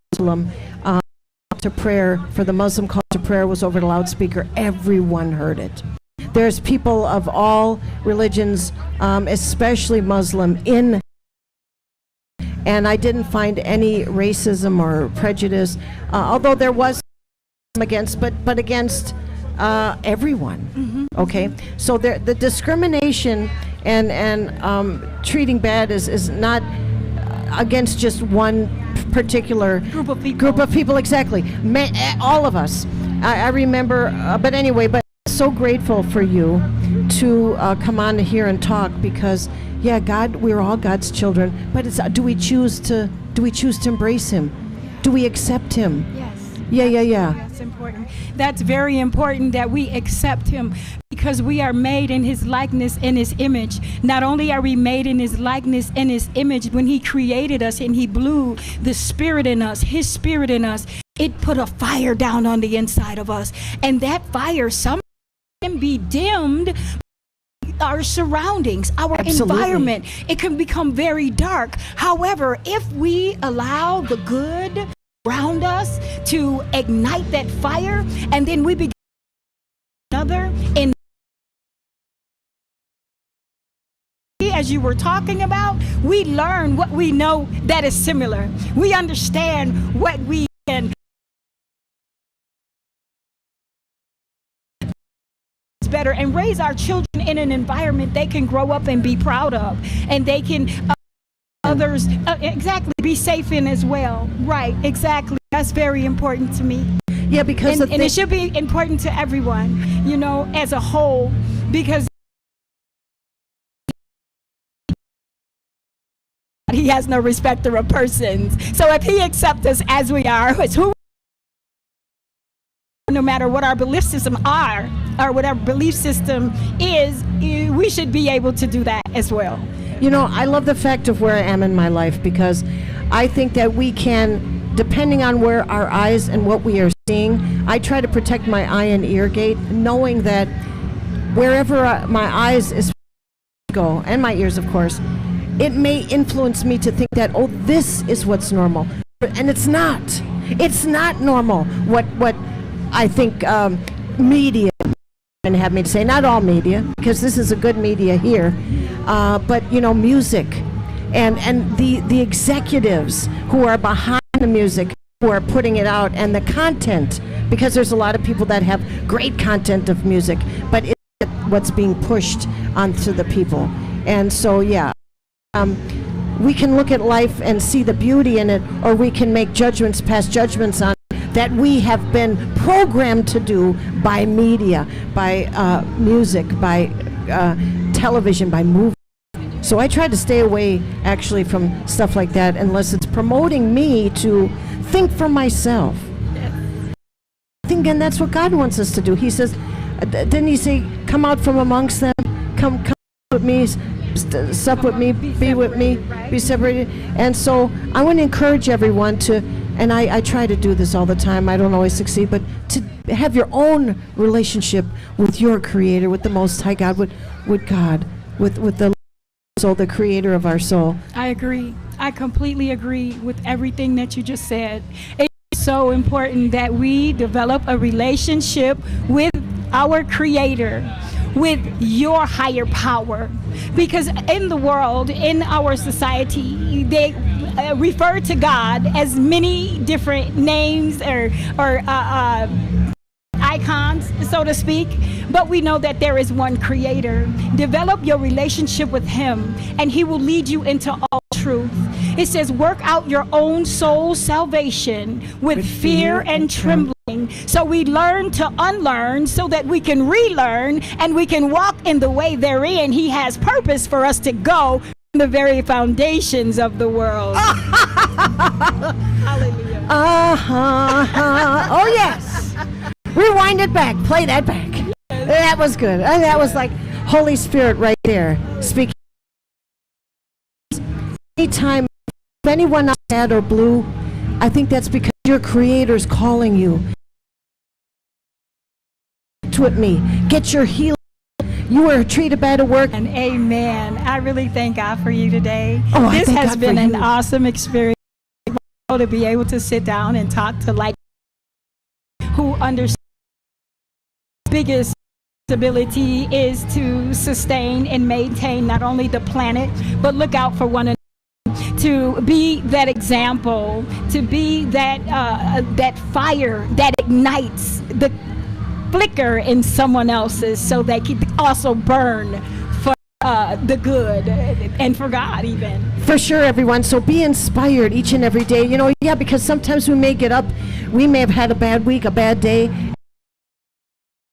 to prayer for the Muslim call to prayer was over the loudspeaker. Everyone heard it. There's people of all religions, especially Muslim, and I didn't find any racism or prejudice, although there was against, but against everyone. Mm-hmm. Okay, so the discrimination and treating bad is not against just one particular group of people. Exactly, all of us. I remember, but anyway, but so grateful for you to come on here and talk, because yeah, God, we're all God's children, but it's do we choose to embrace Him? Do we accept Him? Yes. Yeah. That's important. That's very important that we accept Him, because we are made in His likeness and His image. Not only are we made in His likeness and His image, when He created us and He blew the Spirit in us, His Spirit in us, it put a fire down on the inside of us. And that fire sometimes can be dimmed by our surroundings, our environment. It can become very dark. However, if we allow the good around us to ignite that fire, and then we begin another in, as you were talking about, we learn what we know that is similar. We understand what we can better, and raise our children in an environment they can grow up and be proud of, and they can others exactly be safe in as well. Right, exactly. That's very important to me. Yeah, because and it should be important to everyone, you know, as a whole, because he has no respecter of persons. So if he accepts us as we are, it's who, no matter what our belief system are, or whatever belief system is, we should be able to do that as well. You know, I love the fact of where I am in my life, because I think that we can, depending on where our eyes and what we are seeing, I try to protect my eye and ear gate, knowing that wherever my eyes is go, and my ears, of course, it may influence me to think that, oh, this is what's normal. And it's not. It's not normal what I think media and have me to say, not all media, because this is a good media here, but you know, music and the executives who are behind the music, who are putting it out, and the content, because there's a lot of people that have great content of music, but it's what's being pushed onto the people. And so, yeah, we can look at life and see the beauty in it, or we can make judgments, pass judgments on that we have been programmed to do by media, by music, by television, by movies. So I try to stay away actually from stuff like that unless it's promoting me to think for myself. I think, and that's what God wants us to do. He says, didn't he say, come out from amongst them, come with me, sup with me, be with me, be separated. And so I want to encourage everyone to, and I try to do this all the time, I don't always succeed, but to have your own relationship with your Creator, with the Most High God, with God, with the soul, the Creator of our soul. I agree. I completely agree with everything that you just said. It's so important that we develop a relationship with our Creator, with your higher power, because in the world, in our society, they refer to God as many different names or icons, so to speak, but we know that there is one Creator. Develop your relationship with Him, and He will lead you into all truth. It says, work out your own soul salvation with fear and trembling. So we learn to unlearn so that we can relearn, and we can walk in the way therein He has purpose for us to go from the very foundations of the world. Hallelujah. Oh, yes. Rewind it back. Play that back. That was good. That was like Holy Spirit right there speaking. Anytime anyone is sad or blue, I think that's because your Creator's calling you. With me, get your healing. You were treated bad at work. And amen. I really thank God for you today. Oh, this has been an awesome experience to be able to sit down and talk to like who understand biggest ability is to sustain and maintain not only the planet, but look out for one another, to be that example, to be that that fire that ignites the flicker in someone else's, so they can also burn for the good and for God even. For sure, everyone. So be inspired each and every day. You know, yeah, because sometimes we may get up, we may have had a bad week, a bad day,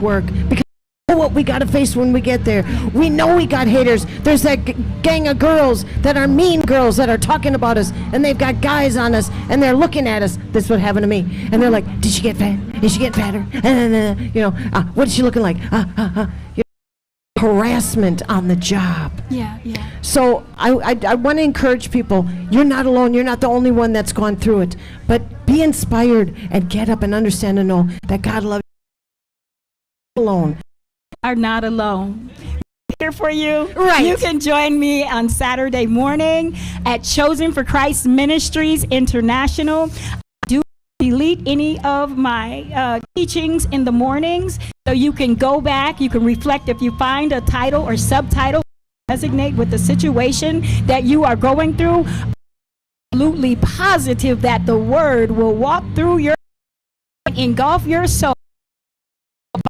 work, because we know what we got to face when we get there. We know we got haters. There's that gang of girls that are mean girls that are talking about us, and they've got guys on us, and they're looking at us. This is what happened to me. And they're like, did she get fat? Is she getting fatter? You know, what is she looking like? You know, harassment on the job. Yeah. So I want to encourage people, you're not alone. You're not the only one that's gone through it. But be inspired and get up and understand and know that God loves you alone. Are not alone. Here for you. Right. You can join me on Saturday morning at Chosen for Christ Ministries International. I do delete any of my teachings in the mornings, so you can go back, you can reflect. If you find a title or subtitle resonate with the situation that you are going through, I'm absolutely positive that the word will walk through your, engulf your soul,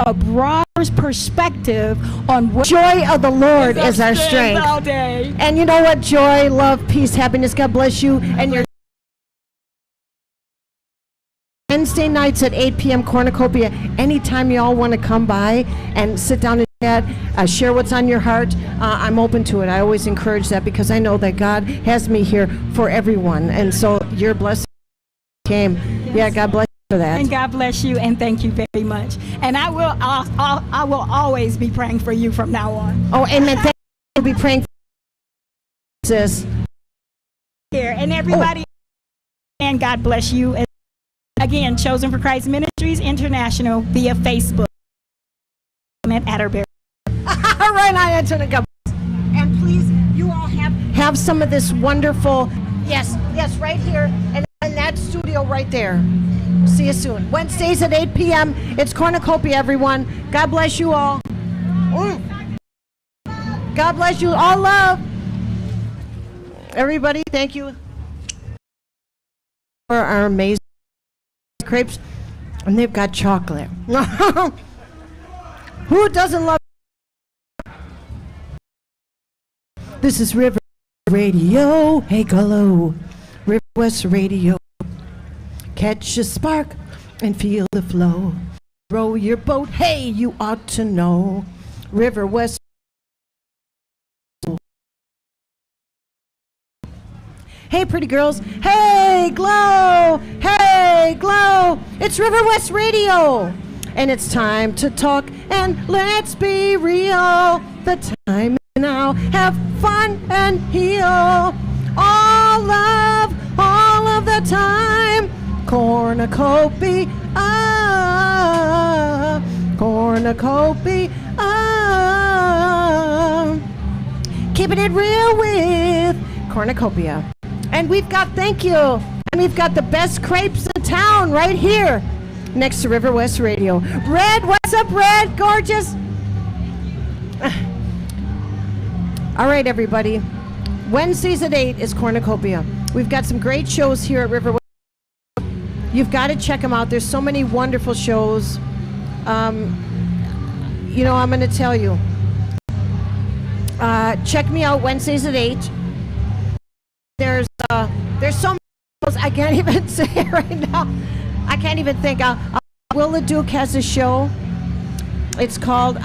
a broad perspective on what joy of the Lord is our strength. All day. And you know what? Joy, love, peace, happiness. God bless you and your Wednesday nights at 8 p.m. Cornucopia. Anytime y'all want to come by and sit down and chat, share what's on your heart, I'm open to it. I always encourage that because I know that God has me here for everyone. And so your blessing came. Yeah, God bless you for that. And God bless you, and thank you very much. And I will always be praying for you from now on. Oh, amen. Thank you. We'll be praying for you, sis. Here, and everybody, and God bless you. Again, Chosen for Christ Ministries International via Facebook. At Atterbury. Right on, Antoinette. God bless. And please, you all have some of this wonderful, yes, right here, and in that studio right there. See you soon. Wednesdays at 8 p.m. It's Cornucopia, everyone. God bless you all. God bless you. All love. Everybody, thank you for our amazing crepes. And they've got chocolate. Who doesn't love? This is River Radio. Hey, hello. Riverwest Radio. Catch a spark and feel the flow. Row your boat. Hey, you ought to know. Riverwest. Hey, pretty girls. Hey, glow. Hey, glow. It's Riverwest Radio. And it's time to talk and let's be real. The time is now. Have fun and heal. All love, all of the time. Cornucopia. Cornucopia. Keeping it real with Cornucopia. And we've got, thank you, and we've got the best crepes in town right here next to Riverwest Radio. Red, what's up, Red? Gorgeous. All right, everybody. Wednesdays at 8 is Cornucopia. We've got some great shows here at Riverwest. You've got to check them out. There's so many wonderful shows. You know, I'm going to tell you. Check me out Wednesdays at 8. There's so many shows I can't even say right now. I can't even think. Will LeDuc has a show. It's called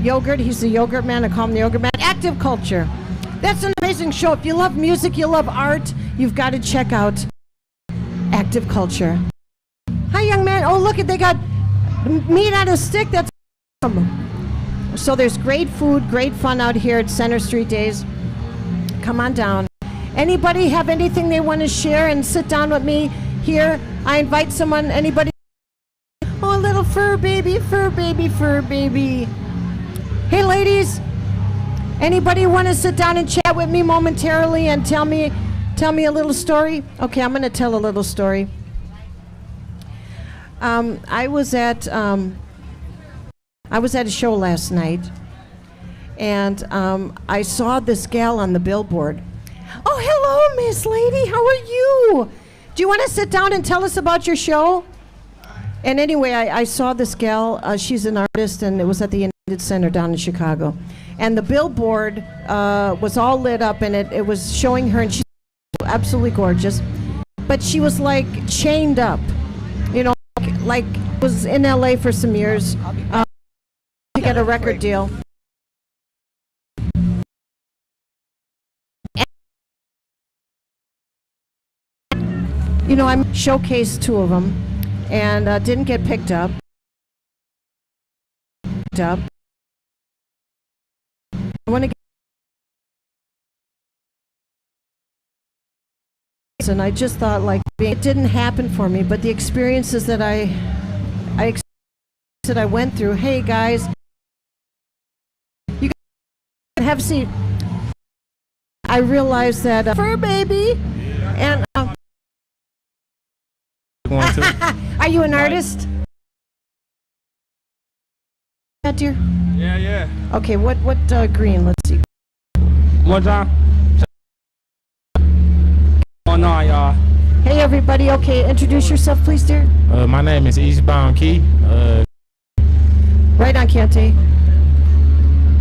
Yogurt. He's the Yogurt Man. I call him the Yogurt Man. Active Culture. That's an amazing show. If you love music, you love art, you've got to check out Active Culture. Hi, young man. Oh, look, they got meat on a stick. That's awesome. So there's great food, great fun out here at Center Street Daze. Come on down. Anybody have anything they want to share and sit down with me here? I invite someone, anybody. Oh, a little fur baby, fur baby, fur baby. Hey, ladies. Anybody want to sit down and chat with me momentarily and tell me a little story? Okay, I'm going to tell a little story. I was at a show last night, and I saw this gal on the billboard. Oh, hello, Miss Lady. How are you? Do you want to sit down and tell us about your show? And anyway, I saw this gal. She's an artist, and it was at the United Center down in Chicago. And the billboard was all lit up, and it was showing her, and she's absolutely gorgeous. But she was like chained up, you know, like was in LA for some years to get a record deal. You know, I showcased 2 of them and didn't get picked up. I want to get, and I just thought, like, it didn't happen for me, but the experiences that I went through. Hey guys, you guys have a seat. I realized that fur baby, and are you an artist? That dear? Yeah. Okay, what green? Let's see. One time. Oh no, y'all. Hey everybody. Okay, introduce yourself, please, dear. My name is Eastbound Key. Right on, Kente.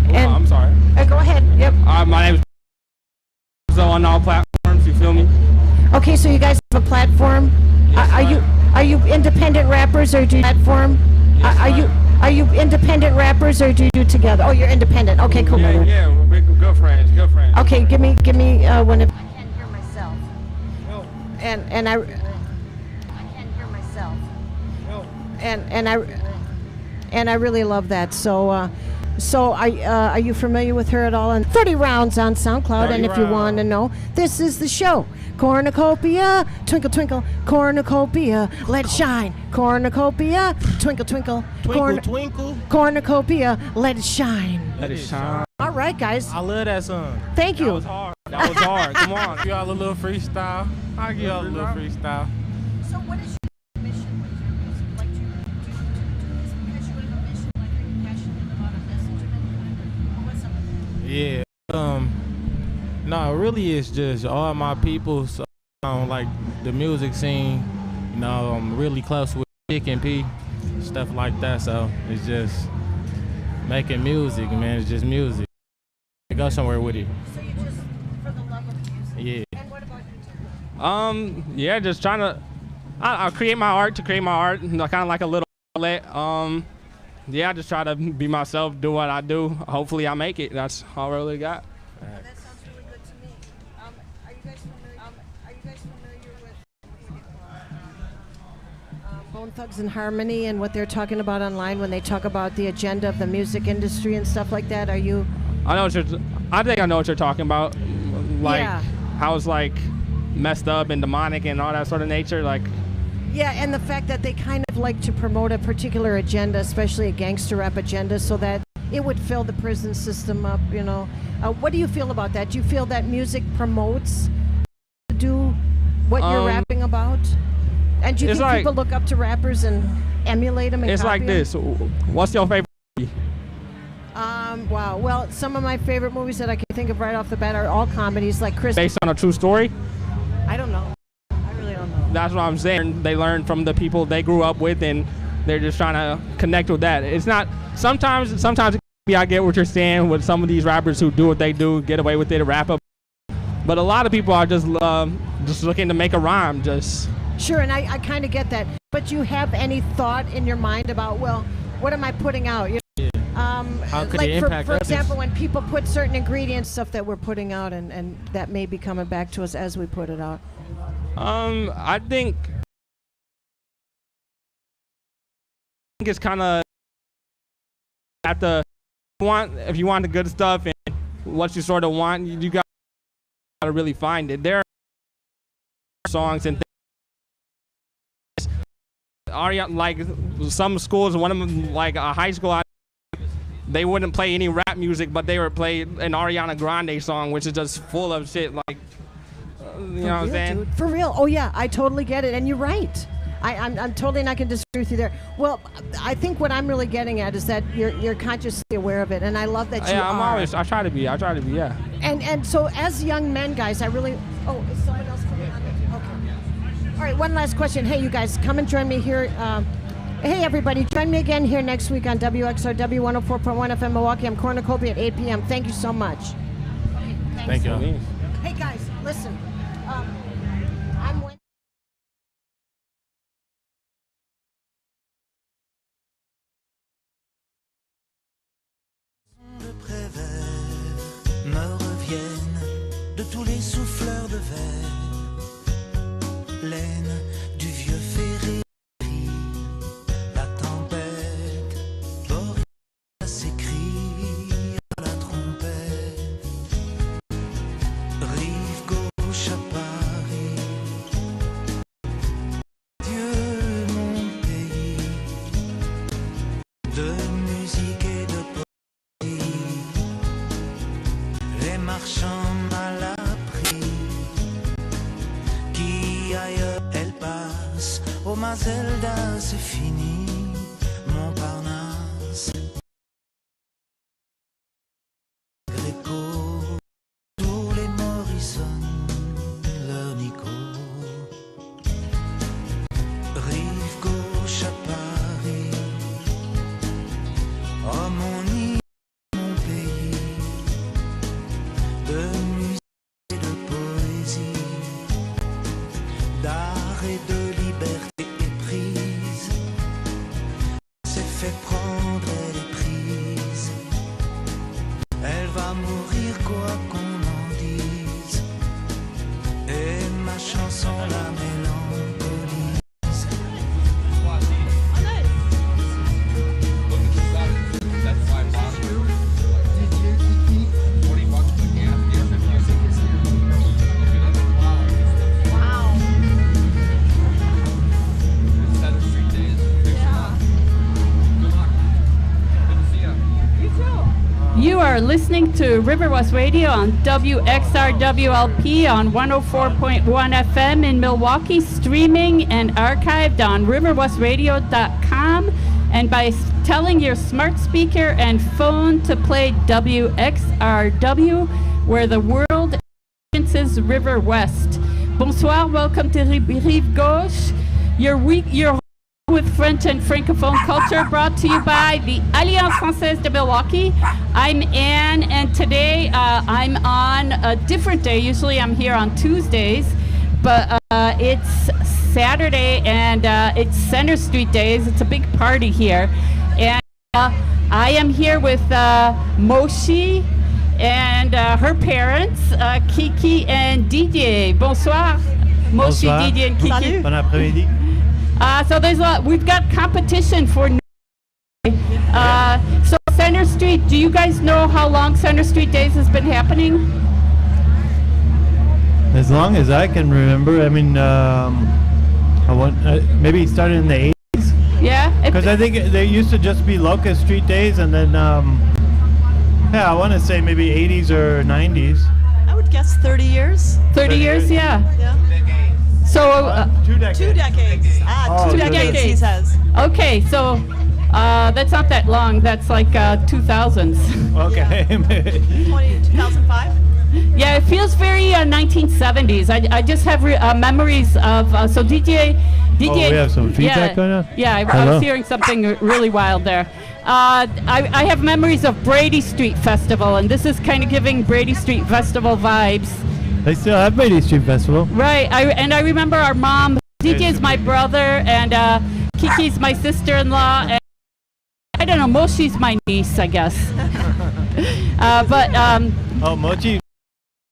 And I'm sorry. go ahead. Yep. My name is on all platforms. You feel me? Okay, so you guys have a platform. Yes, Are you Are you independent rappers or do you platform? Are you independent rappers or do you do together? Oh, you're independent. Okay, cool. Yeah, we're good friends. Good friends. Okay, give me one of. I can't hear myself. And I. I can't hear myself. And I really love that. So are you familiar with her at all? And 30 rounds on SoundCloud. 30 and if you rounds. want to know, this is the show. Cornucopia, twinkle twinkle, cornucopia, let it shine. Cornucopia, twinkle twinkle, Twinkle. cornucopia, let it shine. Let it shine. All right, guys. I love that song. Thank That you. was hard. That was hard. Come on. Give y'all a little freestyle. I'll give y'all a little freestyle. So what is your mission with your music? Like do you do this because you have a mission? Like are you passionate about a message or what's up with that? Yeah. No, really it's just all my people so, like the music scene, you know, I'm really close with Chick and P, stuff like that, so it's just making music, man, it's just music. Go somewhere with it. So you just for the love of music. Yeah. And what about you two? Yeah, just trying to I create my art to create my art, kind of like a little outlet. Yeah, I just try to be myself, do what I do. Hopefully I make it. That's all I really got. That sounds really good to me. Are you guys familiar with Bone Thugs and Harmony and what they're talking about online when they talk about the agenda of the music industry and stuff like that? Are you? I think I know what you're talking about. Like Yeah. how it's like messed up and demonic and all that sort of nature. Like Yeah, and the fact that they kind of like to promote a particular agenda, especially a gangster rap agenda, so that it would fill the prison system up, you know. What do you feel about that? Do you feel that music promotes to do what you're rapping about? And do you think people look up to rappers and emulate them and it's copy like this. What's your favorite movie? Wow. Well, some of my favorite movies that I can think of right off the bat are all comedies, like Chris. Based on a true story? I don't know. I really don't know. That's what I'm saying. They learn from the people they grew up with, and they're just trying to connect with that. It's not. Sometimes I get what you're saying with some of these rappers who do what they do, get away with it, rap up. But a lot of people are just looking to make a rhyme. Just sure, and I kind of get that. But do you have any thought in your mind about, well, what am I putting out? how could like it impact for others? example, when people put certain ingredients, stuff that we're putting out, and that may be coming back to us as we put it out. I think it's kind of if you want the good stuff and what you sort of want, you got to really find it. There are songs and things like some schools, one of them like a high school, they wouldn't play any rap music, but they would play an Ariana Grande song, which is just full of shit like, you know what I'm saying? Dude, for real. Oh yeah, I totally get it, and you're right. I'm totally not going to disagree with you there. Well, I think what I'm really getting at is that you're consciously aware of it, and I love that you are. I try to be, yeah. And so as young men, guys, I really. Oh, is someone else coming on? Okay. All right, one last question. Hey, you guys, come and join me here. Hey, everybody, join me again here next week on WXRW 104.1 FM Milwaukee. I'm Cornucopia at 8 p.m. Thank you so much. Okay, Thank you. Hey, guys, listen. I'm with. De Prévert me reviennent de tous les souffleurs de verre, laine du vieux ferry, la tempête, Boris s'écrie à la trompette, rive gauche à Paris, Dieu mon pays, de musique et de les marchands mal appris qui ailleurs elle passe, oh ma Zelda c'est fini, Montparnasse, Gréco, tous les Morrison, leur Nico, rive gauche à Paris, oh mon île, mon pays, de musique et de poésie, d'art et de liberté et are listening to Riverwest Radio on WXRWLP on 104.1 FM in Milwaukee, streaming and archived on riverwestradio.com, and by telling your smart speaker and phone to play WXRW, where the world experiences Riverwest. Bonsoir, welcome to Rive Gauche, your with French and Francophone culture, brought to you by the Alliance Française de Milwaukee. I'm Anne, and today I'm on a different day. Usually I'm here on Tuesdays, but it's Saturday, and it's Center Street Days. It's a big party here. And I am here with Moshi and her parents, Kiki and Didier. Bonsoir, Moshi, Bonsoir. Didier, and Kiki. Salut. Bon après-midi. So we've got competition for. So Center Street. Do you guys know how long Center Street Days has been happening? As long as I can remember. I mean, maybe it started in the 80s. Yeah. Because I think there used to just be Locust Street Days, and then I want to say maybe 80s or 90s. I would guess 30 years. 30 years, yeah. Yeah. So 2 decades. 2 decades. Oh, 2 decades, he says. Okay, so that's not that long. That's like 2000s. Okay. 2005? Yeah, it feels very 1970s. I just have memories of. So DJ. We have some feedback going on? Yeah, I was hearing something really wild there. I have memories of Brady Street Festival, and this is kind of giving Brady Street Festival vibes. They still have Brady Street Festival. Right, I remember our mom. DJ's my brother, and Kiki's my sister-in-law, and I don't know, Moshi's my niece, I guess. Oh, Mochi,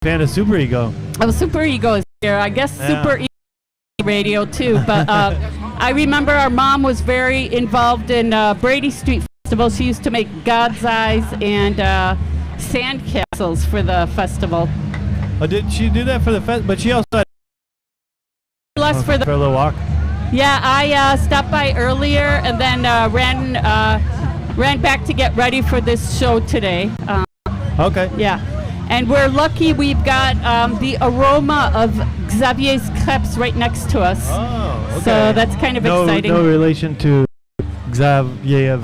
fan of Super Ego. Oh, Super Ego is here. I guess Super Ego radio too. But I remember our mom was very involved in Brady Street Festival. She used to make God's Eyes and sand castles for the festival. Oh, did she do that for the fest? But she also had For a little walk. Yeah, I stopped by earlier and then ran back to get ready for this show today. Okay. Yeah, and we're lucky we've got the aroma of Xavier's crepes right next to us. Oh, okay. So that's kind of exciting. No relation to Xavier of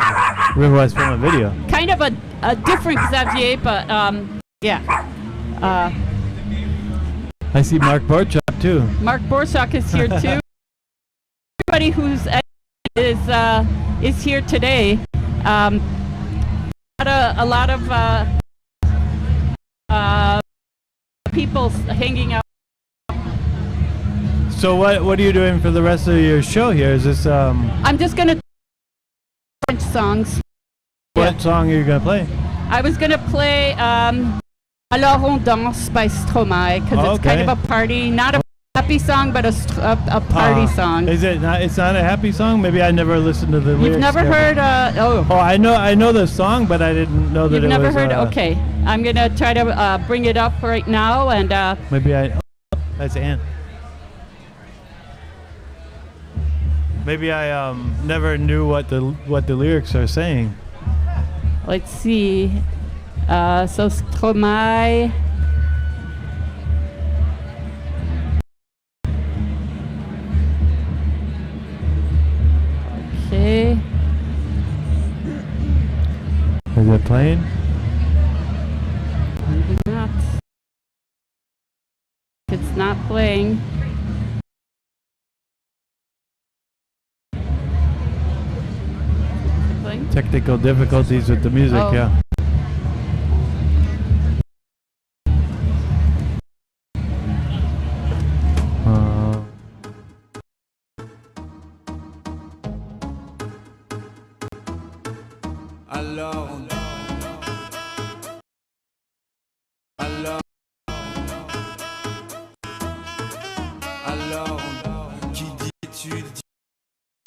Riverwest Film and Video. Kind of a different Xavier, but yeah. I see Mark Borchak too. Mark Borchak is here too. Everybody who's is here today. A lot of people hanging out. So what are you doing for the rest of your show here? Is this I'm just gonna French songs. What song are you gonna play? I was gonna play Alors on danse by Stromae, because it's kind of a party, not a happy song, but a party song. Is it not? It's not a happy song. Maybe I never listened to the lyrics. You've never heard? Oh, I know the song, but I didn't know that it was. You've never heard? Okay, I'm gonna try to bring it up right now, and maybe that's Ann. Maybe I never knew what the lyrics are saying. Let's see. So Stromae. Okay. Is it playing? Maybe not. It's not playing. Technical difficulties with the music, yeah. Alors, qui dit études,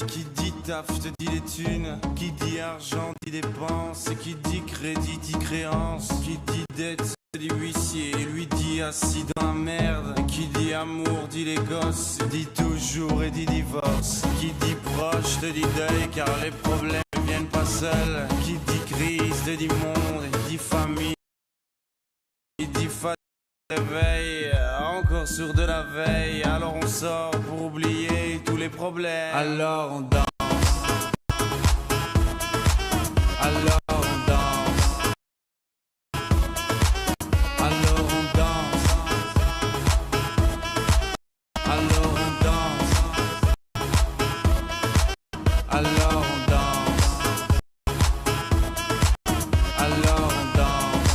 qui dit taf, je te dis les thunes, qui dit argent, dit dépenses, qui dit crédit, dit créance, qui dit dette, dit huissier, lui dit assis dans la merde, qui dit amour, dit les gosses, dit toujours et dit divorce, qui dit proche, te dit deuil, car les problèmes ne viennent pas seuls, qui dit crise, te dit monde, dit famille. Réveil, encore sur de la veille. Alors on sort pour oublier tous les problèmes. Alors on danse. Alors on danse. Alors on danse. Alors on danse. Alors on danse. Alors on danse.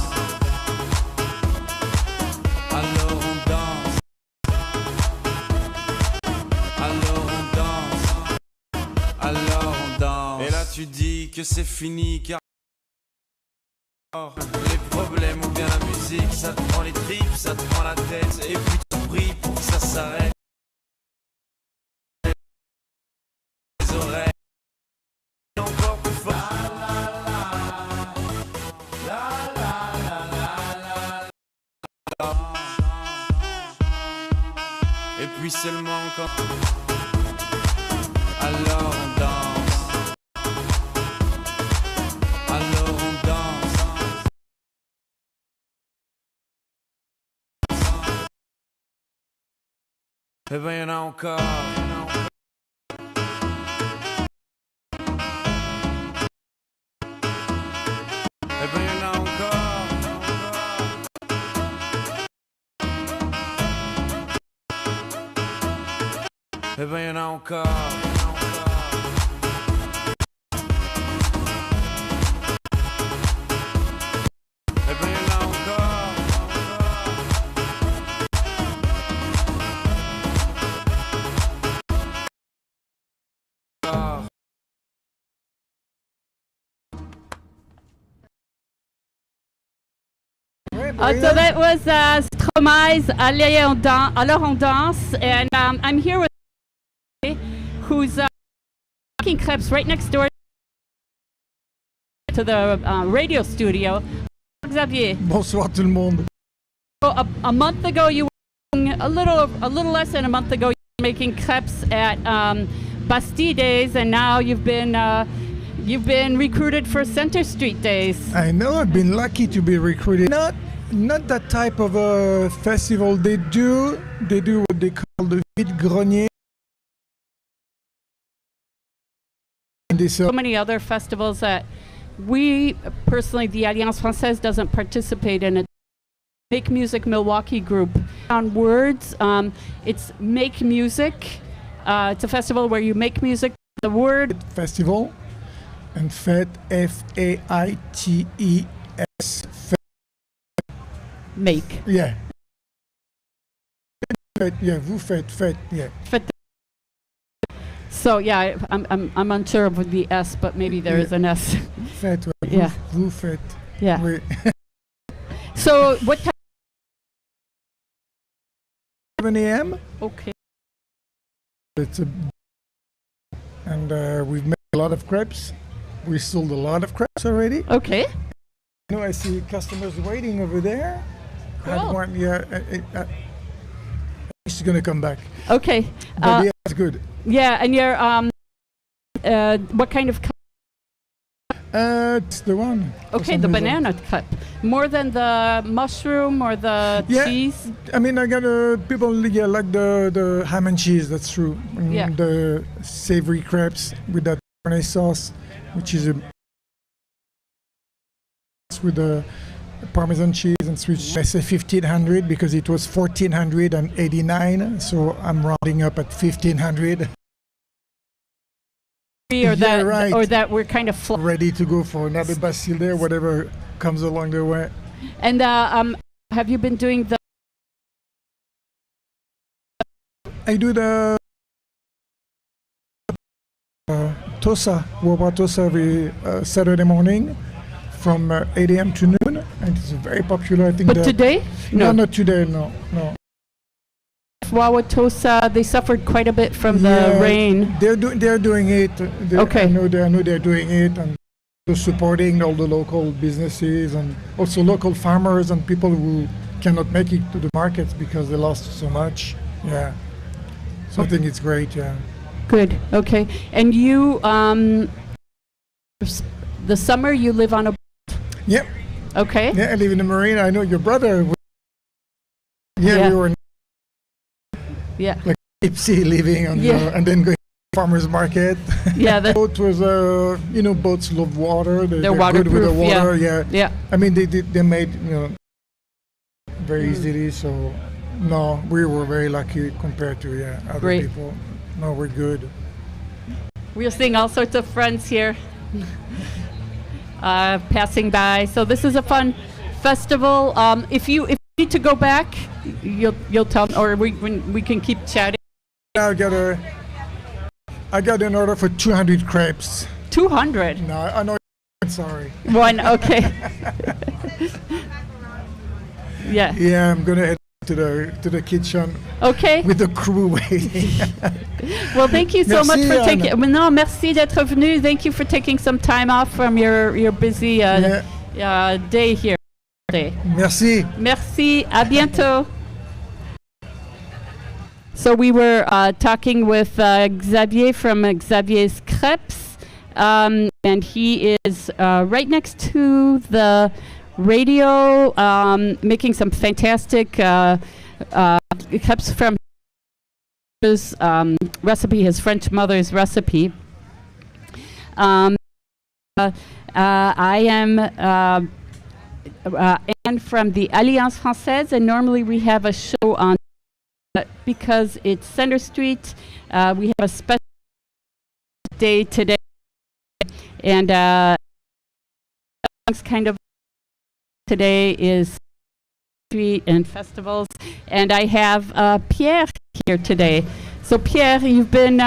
Alors on danse. Alors on danse. Alors on danse. Et là tu dis que c'est fini car les problèmes ou bien la musique, ça te prend les tripes, ça te prend la tête. Et puis tu pries pour que ça s'arrête. Les oreilles encore plus fort. Et puis seulement quand alors on danse. Alors on danse. Eh ben y'en a encore. Eh ben y'en a encore. Eh ben y'en a encore. Eh ben y'en a encore. So that was Stromae's Alors on danse, and I'm here with who's making crepes right next door to the radio studio. Xavier. Bonsoir tout le monde. So a month ago, you were a little less than a month ago, you were making crepes at Bastille Daze, and now you've been recruited for Center Street Days. I know, I've been lucky to be recruited. Not that type of a festival. They do what they call the vide-grenier. So many other festivals that we personally, the Alliance Française, doesn't participate in it. Make Music Milwaukee group. On words, it's Make Music. It's a festival where you make music. The word festival and fête, F-A-I-T-E-S. Make. Yeah. Fête, yeah. Vous faites, fête, yeah. Fête. So yeah, I'm unsure of the S, but maybe there is an S. Fête, ouais. Yeah. Vous faites. Yeah. Oui. So what time? 7 a.m. Okay. And we've made a lot of crepes. We sold a lot of crepes already. Okay. You know, I see customers waiting over there. Cool. Had one, yeah. She's gonna come back. Okay. But yeah, it's good. Yeah, and you're what kind of? It's the one. Okay, the banana cup. More than the mushroom or the cheese? I mean, I got people like the ham and cheese, that's true. And yeah. The savory crepes with that Béarnaise sauce, which is with the Parmesan cheese and sweet. I say 1,500 because it was 1,489, so I'm rounding up at 1,500. Or that we're kind of ready to go for another Bastille there, whatever comes along the way. And have you been doing the? I do the Tosa, Wawa Tosa every Saturday morning from 8 a.m. to noon, and it's very popular. I think. But today? No, not today. No. Wauwatosa, they suffered quite a bit from the rain. They're doing it. Okay. I know they're doing it, and they're supporting all the local businesses and also local farmers and people who cannot make it to the markets because they lost so much. Yeah. So I think it's great. Yeah. Good. Okay. And you, the summer you live on a boat? Yep. Okay. Yeah, I live in the marina. I know your brother. Yeah, we were like Ipsy living on and then going to farmers market. Yeah, the boat was boats love water. They're waterproof. Good with the water. Yeah. I mean, they made very easily. So no, we were very lucky compared to other people. No, we're good. We're seeing all sorts of friends here passing by. So this is a fun festival. If you need to go back, you'll tell me, or we can keep chatting. I got an order for 200 crepes. 200? No, I know. Sorry. One, okay. Yeah. Yeah, I'm gonna head to the kitchen. Okay. With the crew waiting. Well, thank you so much for Anne. taking. No, merci d'être venu. Thank you for taking some time off from your busy day here. Merci. Merci. À bientôt. So we were talking with Xavier from Xavier's Crepes, and he is right next to the radio, making some fantastic crepes from his recipe, his French mother's recipe. I am Anne from the Alliance Française, and normally we have a show on. Because it's Center Street, we have a special day today, and kind of today is street and festivals, and I have Pierre here today. So Pierre, you've been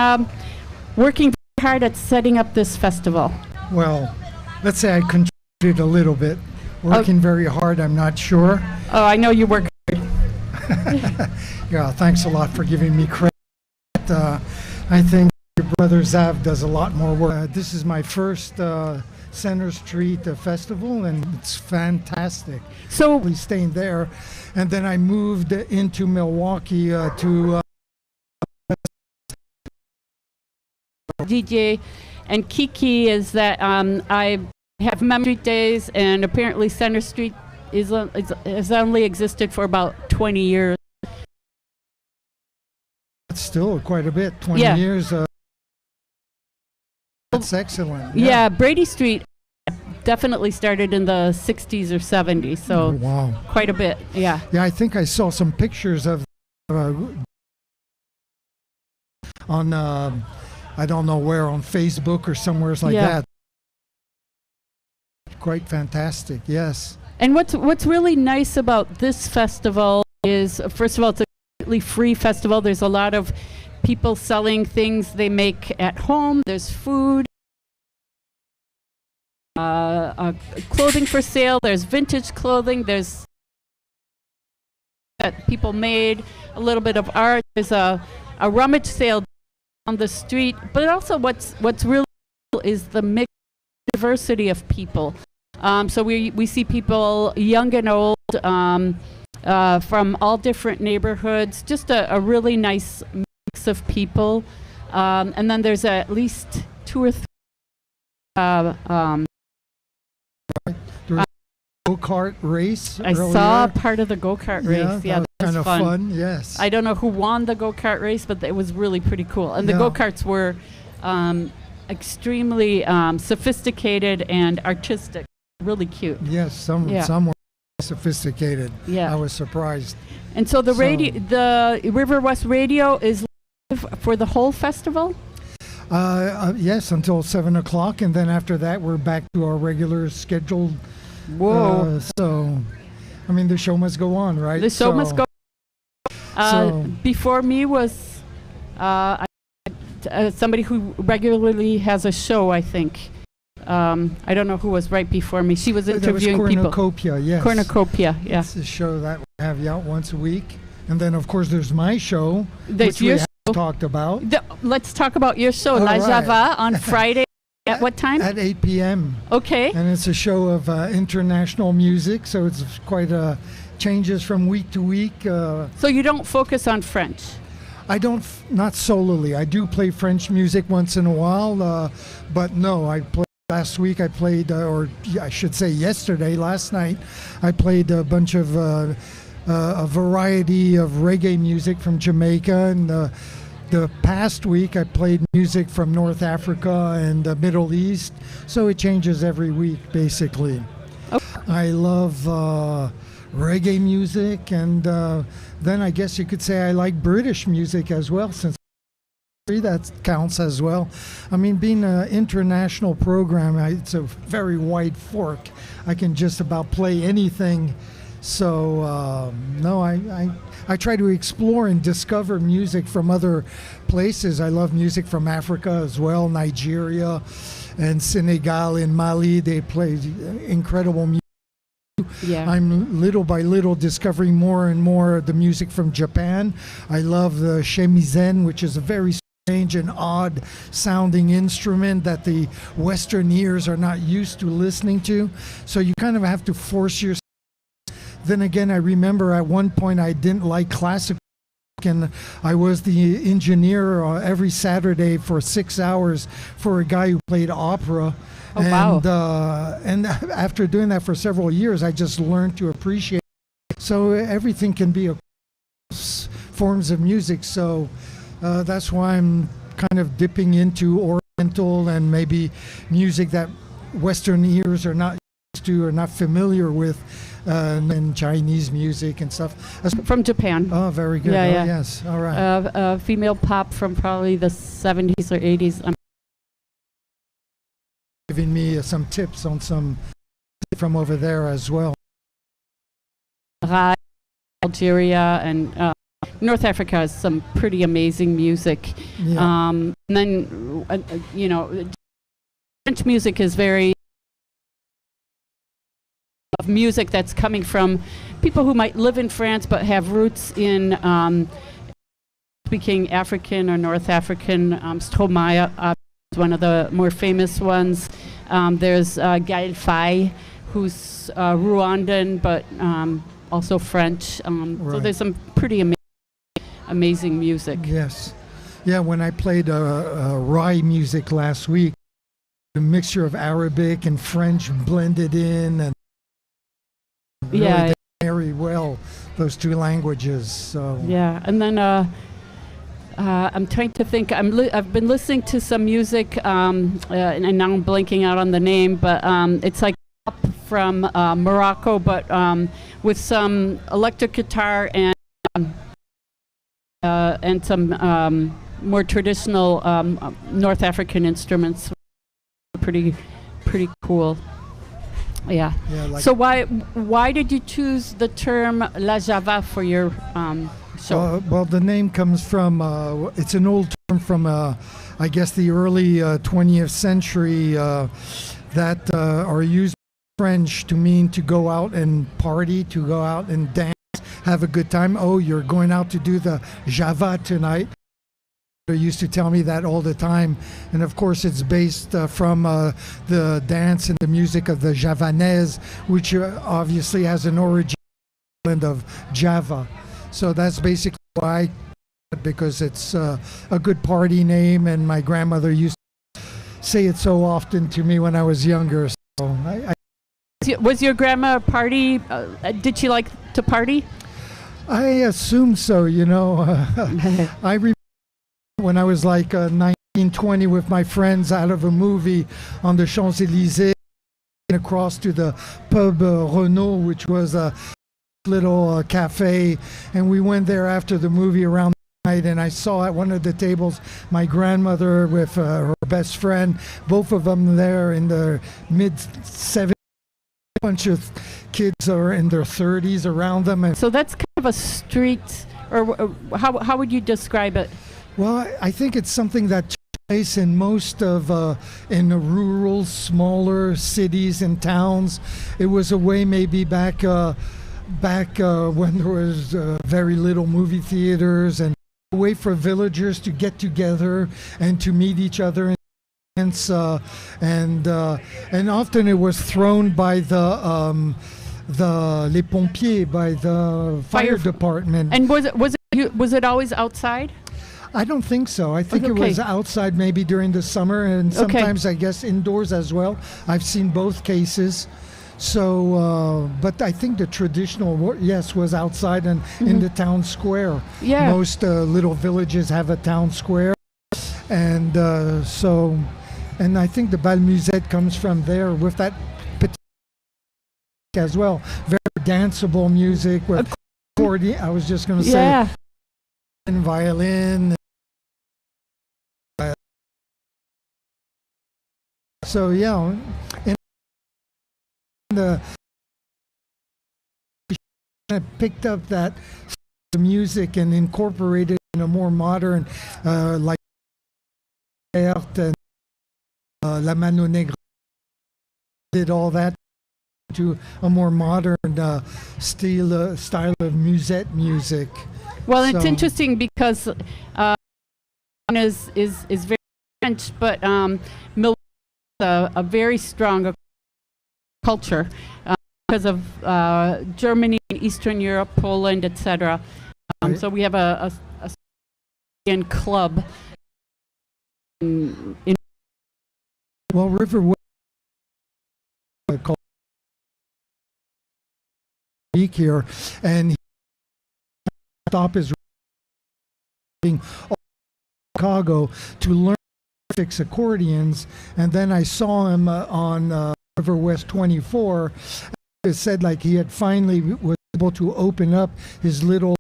working very hard at setting up this festival. Well, let's say I contributed a little bit. Working very hard, I'm not sure. Oh, I know you work hard. Yeah, thanks a lot for giving me credit. I think your brother Zav does a lot more work. This is my first Center Street festival, and it's fantastic. So we staying there, and then I moved into Milwaukee to DJ, and Kiki is that I have Memory Days, and apparently Center Street has only existed for about 20 years. That's still quite a bit, 20 years. That's excellent. Yeah, Brady Street definitely started in the 60s or 70s, so wow, quite a bit, yeah. Yeah, I think I saw some pictures of on, I don't know where, on Facebook or somewhere like that. Quite fantastic, yes. And what's really nice about this festival is, first of all, it's a completely free festival. There's a lot of people selling things they make at home. There's food, clothing for sale. There's vintage clothing. There's that people made, a little bit of art. There's a rummage sale on the street. But also what's really cool is the mixed diversity of people. So we see people young and old from all different neighborhoods, just a really nice mix of people. And then there's at least 2 or 3 go-kart race. I saw part of the go-kart race. Yeah, that was kind of fun. Yes. I don't know who won the go-kart race, but it was really pretty cool. And the go-karts were extremely sophisticated and artistic. Really cute. Yes, some were sophisticated. Yeah, I was surprised. And so the Riverwest Radio is live for the whole festival. Yes, until 7 o'clock, and then after that we're back to our regular scheduled. Whoa! So, I mean, the show must go on, right? The show must go. Before me was somebody who regularly has a show, I think. I don't know who was right before me. She was interviewing people. Cornucopia, yes. Cornucopia, yeah. It's a show that we have out once a week. And then, of course, there's my show, which we have talked about. Let's talk about your show, La Java, on Friday. At what time? At 8 p.m. Okay. And it's a show of international music, so it's quite changes from week to week. So you don't focus on French? I don't, not solely. I do play French music once in a while, but no, I play. Last week I played, or I should say yesterday, last night, I played a bunch of a variety of reggae music from Jamaica, and the past week I played music from North Africa and the Middle East, so it changes every week basically. I love reggae music, and then I guess you could say I like British music as well, since that counts as well. I mean, being an international program, it's a very wide fork. I can just about play anything. So no, I try to explore and discover music from other places. I love music from Africa as well, Nigeria and Senegal and Mali. They play incredible music. Yeah. I'm little by little discovering more and more the music from Japan. I love the shamisen, which is a very strange and odd sounding instrument that the Western ears are not used to listening to. So you kind of have to force yourself. Then again, I remember at one point I didn't like classical music, and I was the engineer every Saturday for 6 hours for a guy who played opera. Oh, and, wow. And after doing that for several years, I just learned to appreciate it. So everything can be forms of music. So that's why I'm kind of dipping into Oriental and maybe music that Western ears are not used to or not familiar with, and Chinese music and stuff. From Japan. Oh, very good. Yeah, oh, yeah. Yes, all right. Female pop from probably the 70s or 80s. Giving me some tips on some from over there as well. Algeria and North Africa has some pretty amazing music. Yeah. And then, French music is very of music that's coming from people who might live in France but have roots in speaking African or North African. Stromae is one of the more famous ones. There's Gaël Faye, who's Rwandan but also French. Right. So there's some pretty amazing music. Yes. Yeah, when I played Rai music last week, a mixture of Arabic and French blended in, and really Yeah. did very well, those two languages. So Yeah, and then I'm trying to think. I've been listening to some music, and now I'm blanking out on the name, but it's like pop from Morocco, but with some electric guitar and some more traditional North African instruments. Pretty cool. Yeah. like So why did you choose the term La Java for your show? well, the name comes from, it's an old term from, I guess, the early 20th century that are used in French to mean to go out and party, to go out and dance, have a good time. Oh, you're going out to do the Java tonight. They used to tell me that all the time. And of course, it's based from the dance and the music of the Javanaise, which obviously has an origin of Java. So that's basically why, because it's a good party name, and my grandmother used to say it so often to me when I was younger. So Was your grandma a party? Did she like to party? I assume so, I remember when I was like 19, 20 with my friends out of a movie on the Champs-Élysées, across to the pub Renault, which was a little cafe, and we went there after the movie around night, and I saw at one of the tables my grandmother with her best friend, both of them there in their mid-70s, a bunch of kids are in their 30s around them. And So that's kind of a street, or how would you describe it? well, I think it's something that took place in most of in the rural, smaller cities and towns. It was a way maybe back when there was very little movie theaters, and a way for villagers to get together and to meet each other. And often it was thrown by the les pompiers, by the fire department. And was it always outside? I don't think so. I think it was outside maybe during the summer, and sometimes I guess indoors as well. I've seen both cases. So, but I think the traditional, was outside and in the town square. Yeah. Most little villages have a town square. And and I think the bal musette comes from there with that as well. Very danceable music with accordion. I was just going to say, and violin. So and I picked up that music and incorporated it in a more modern, like and La Mano Negra did all that to a more modern style of musette music. Well, it's interesting because is very French, but Milwaukee is a very strong culture because of Germany, Eastern Europe, Poland, etc. So we have a club in Riverwest week here, and stop is Chicago to learn to fix accordions, and then I saw him on Riverwest 24. It said like he had finally was able to open up his little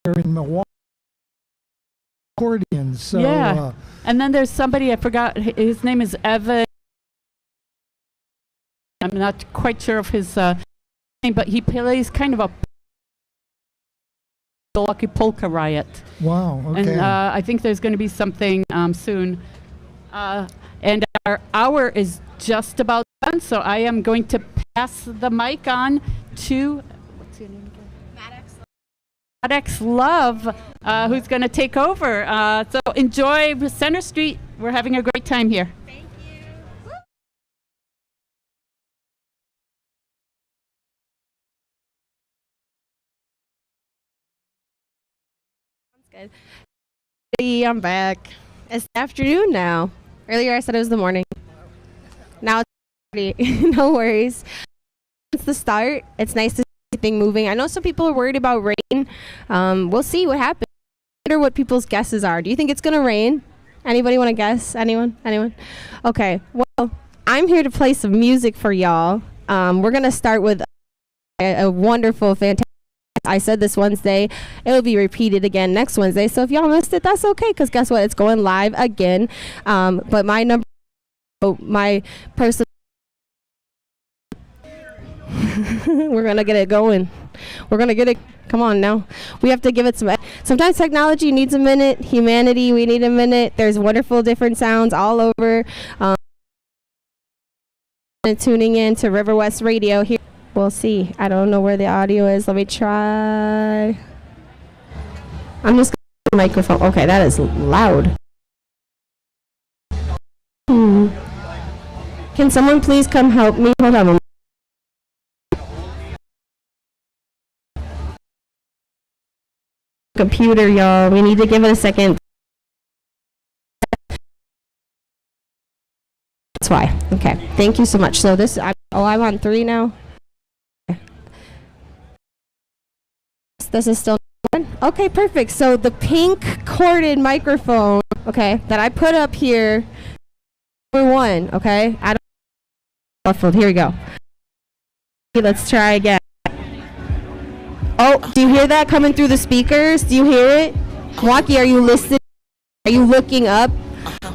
in Milwaukee accordions. So and then there's somebody I forgot. His name is Evan. I'm not quite sure of his name, but he plays kind of a Milwaukee polka riot. Wow. Okay. And I think there's going to be something soon. And our hour is just about done, so I am going to pass the mic on to what's your name again? Maddox Love, who's going to take over. So enjoy Center Street. We're having a great time here. Thank you. Sounds good. Hey, I'm back. It's the afternoon now. Earlier I said it was the morning. Now it's no worries. It's the start. It's nice to see everything moving. I know some people are worried about rain. We'll see what happens. I wonder what people's guesses are. Do you think it's going to rain? Anybody want to guess? Anyone? Okay. Well, I'm here to play some music for y'all. We're going to start with a wonderful, fantastic. I said this Wednesday. It will be repeated again next Wednesday. So if y'all missed it, that's okay. Because guess what? It's going live again. But my person. We're going to get it going. We're going to get it. Come on now. We have to give it some. Sometimes technology needs a minute. Humanity, we need a minute. There's wonderful different sounds all over. Tuning in to Riverwest Radio here. We'll see. I don't know where the audio is. Let me try. I'm just going to the microphone. Okay, that is loud. Can someone please come help me? Hold on a moment. Computer, y'all. We need to give it a second. That's why. Okay. Thank you so much. So this, I'm on 3 now. This is still on? Okay, perfect. So the pink corded microphone, okay, that I put up here, number 1, okay? I don't muffled. Here we go. Let's try again. Oh, do you hear that coming through the speakers? Do you hear it? Milwaukee, are you listening? Are you looking up?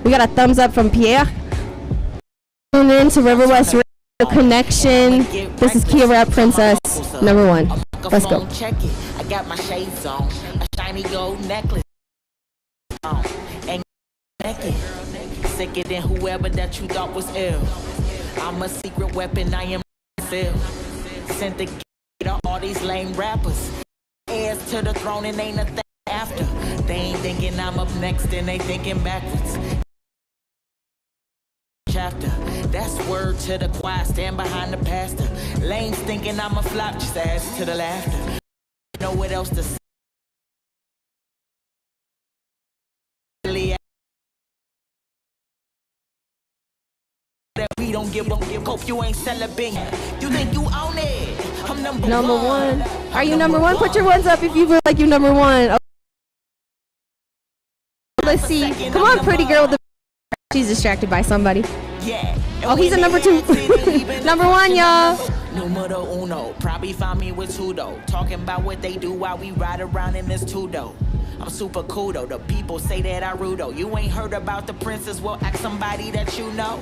We got a thumbs up from Pierre. Tune in to Riverwest Radio Connection. This is Kia Rap Princess, number 1. Let's go. Check it. I got my shades on, a shiny gold necklace on, and naked, sicker than whoever that you thought was ill. I'm a secret weapon, I am myself. Sent the to all these lame rappers, heirs to the throne and ain't a thing after. They ain't thinking I'm up next and they thinking backwards. Chapter, that's word to the choir, stand behind the pastor. Lames thinking I'm a flop, just adds to the laughter. Know what else to say. that we don't give up. Hope you ain't celibate. You think you own it? I'm number one. Are you number one? Put your ones up if you feel like you're number one. Let's see. Come on, pretty girl with the. She's distracted by somebody. Yeah. Oh, he's a number 2. Number 1, y'all. Numero uno. Probably find me with two though. Talking about what they do while we ride around in this two-door. I'm super cool though. The people say that I rude though. You ain't heard about the princess? Well, ask somebody that you know.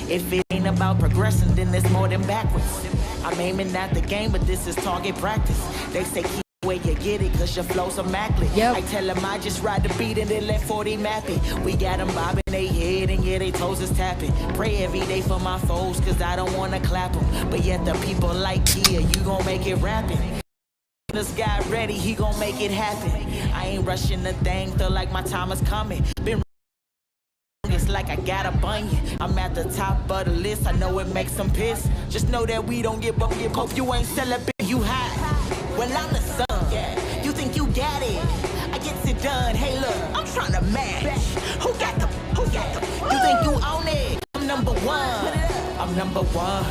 If it ain't about progressing, then it's more than backwards. I'm aiming at the game, but this is target practice. They say keep where you get it, cause your flow's immaculate. I tell them I just ride the beat and then let 40 map it. We got them bobbing they head and yeah, they toes is tapping. Pray every day for my foes, cause I don't wanna clap them. But yet the people like Kia, you gon' make it rapping. This guy ready, he gon' make it happen. I ain't rushing the thing, feel like my time is coming. Been it's like I got a bunion. I'm at the top of the list, I know it makes them piss. Just know that we don't give up, hope you ain't celibate, you high. Well, I'm the sun, yeah. You think you got it? I gets it done. Hey, look, I'm trying to match. Who got the? You think you own it? I'm number 1. I'm number 1.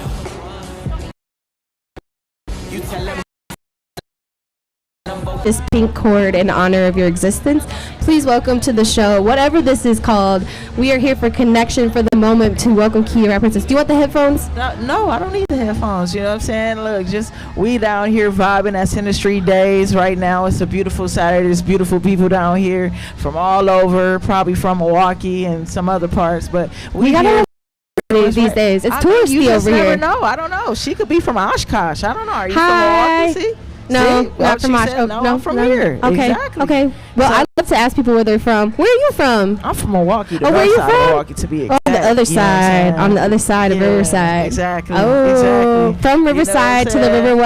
You tell them. This pink cord in honor of your existence. Please welcome to the show, whatever this is called. We are here for connection for the moment to welcome Kia Rap Princess. Do you want the headphones? No, I don't need the headphones. You know what I'm saying? Look, just we down here vibing at Center Street Daze right now. It's a beautiful Saturday. There's beautiful people down here from all over, probably from Milwaukee and some other parts. But we got these days. It's touristy over here. You never know. I don't know. She could be from Oshkosh. I don't know. Are you from Milwaukee? See? No, not from Oshkosh. No, I'm from here. Okay. Exactly. Okay. Well, I love to ask people where they're from. Where are you from? I'm from Milwaukee. Where are you from? Milwaukee, to be exact. On the other side. On the other side of Riverside. Exactly. Oh, exactly. From Riverside to the Riverwest.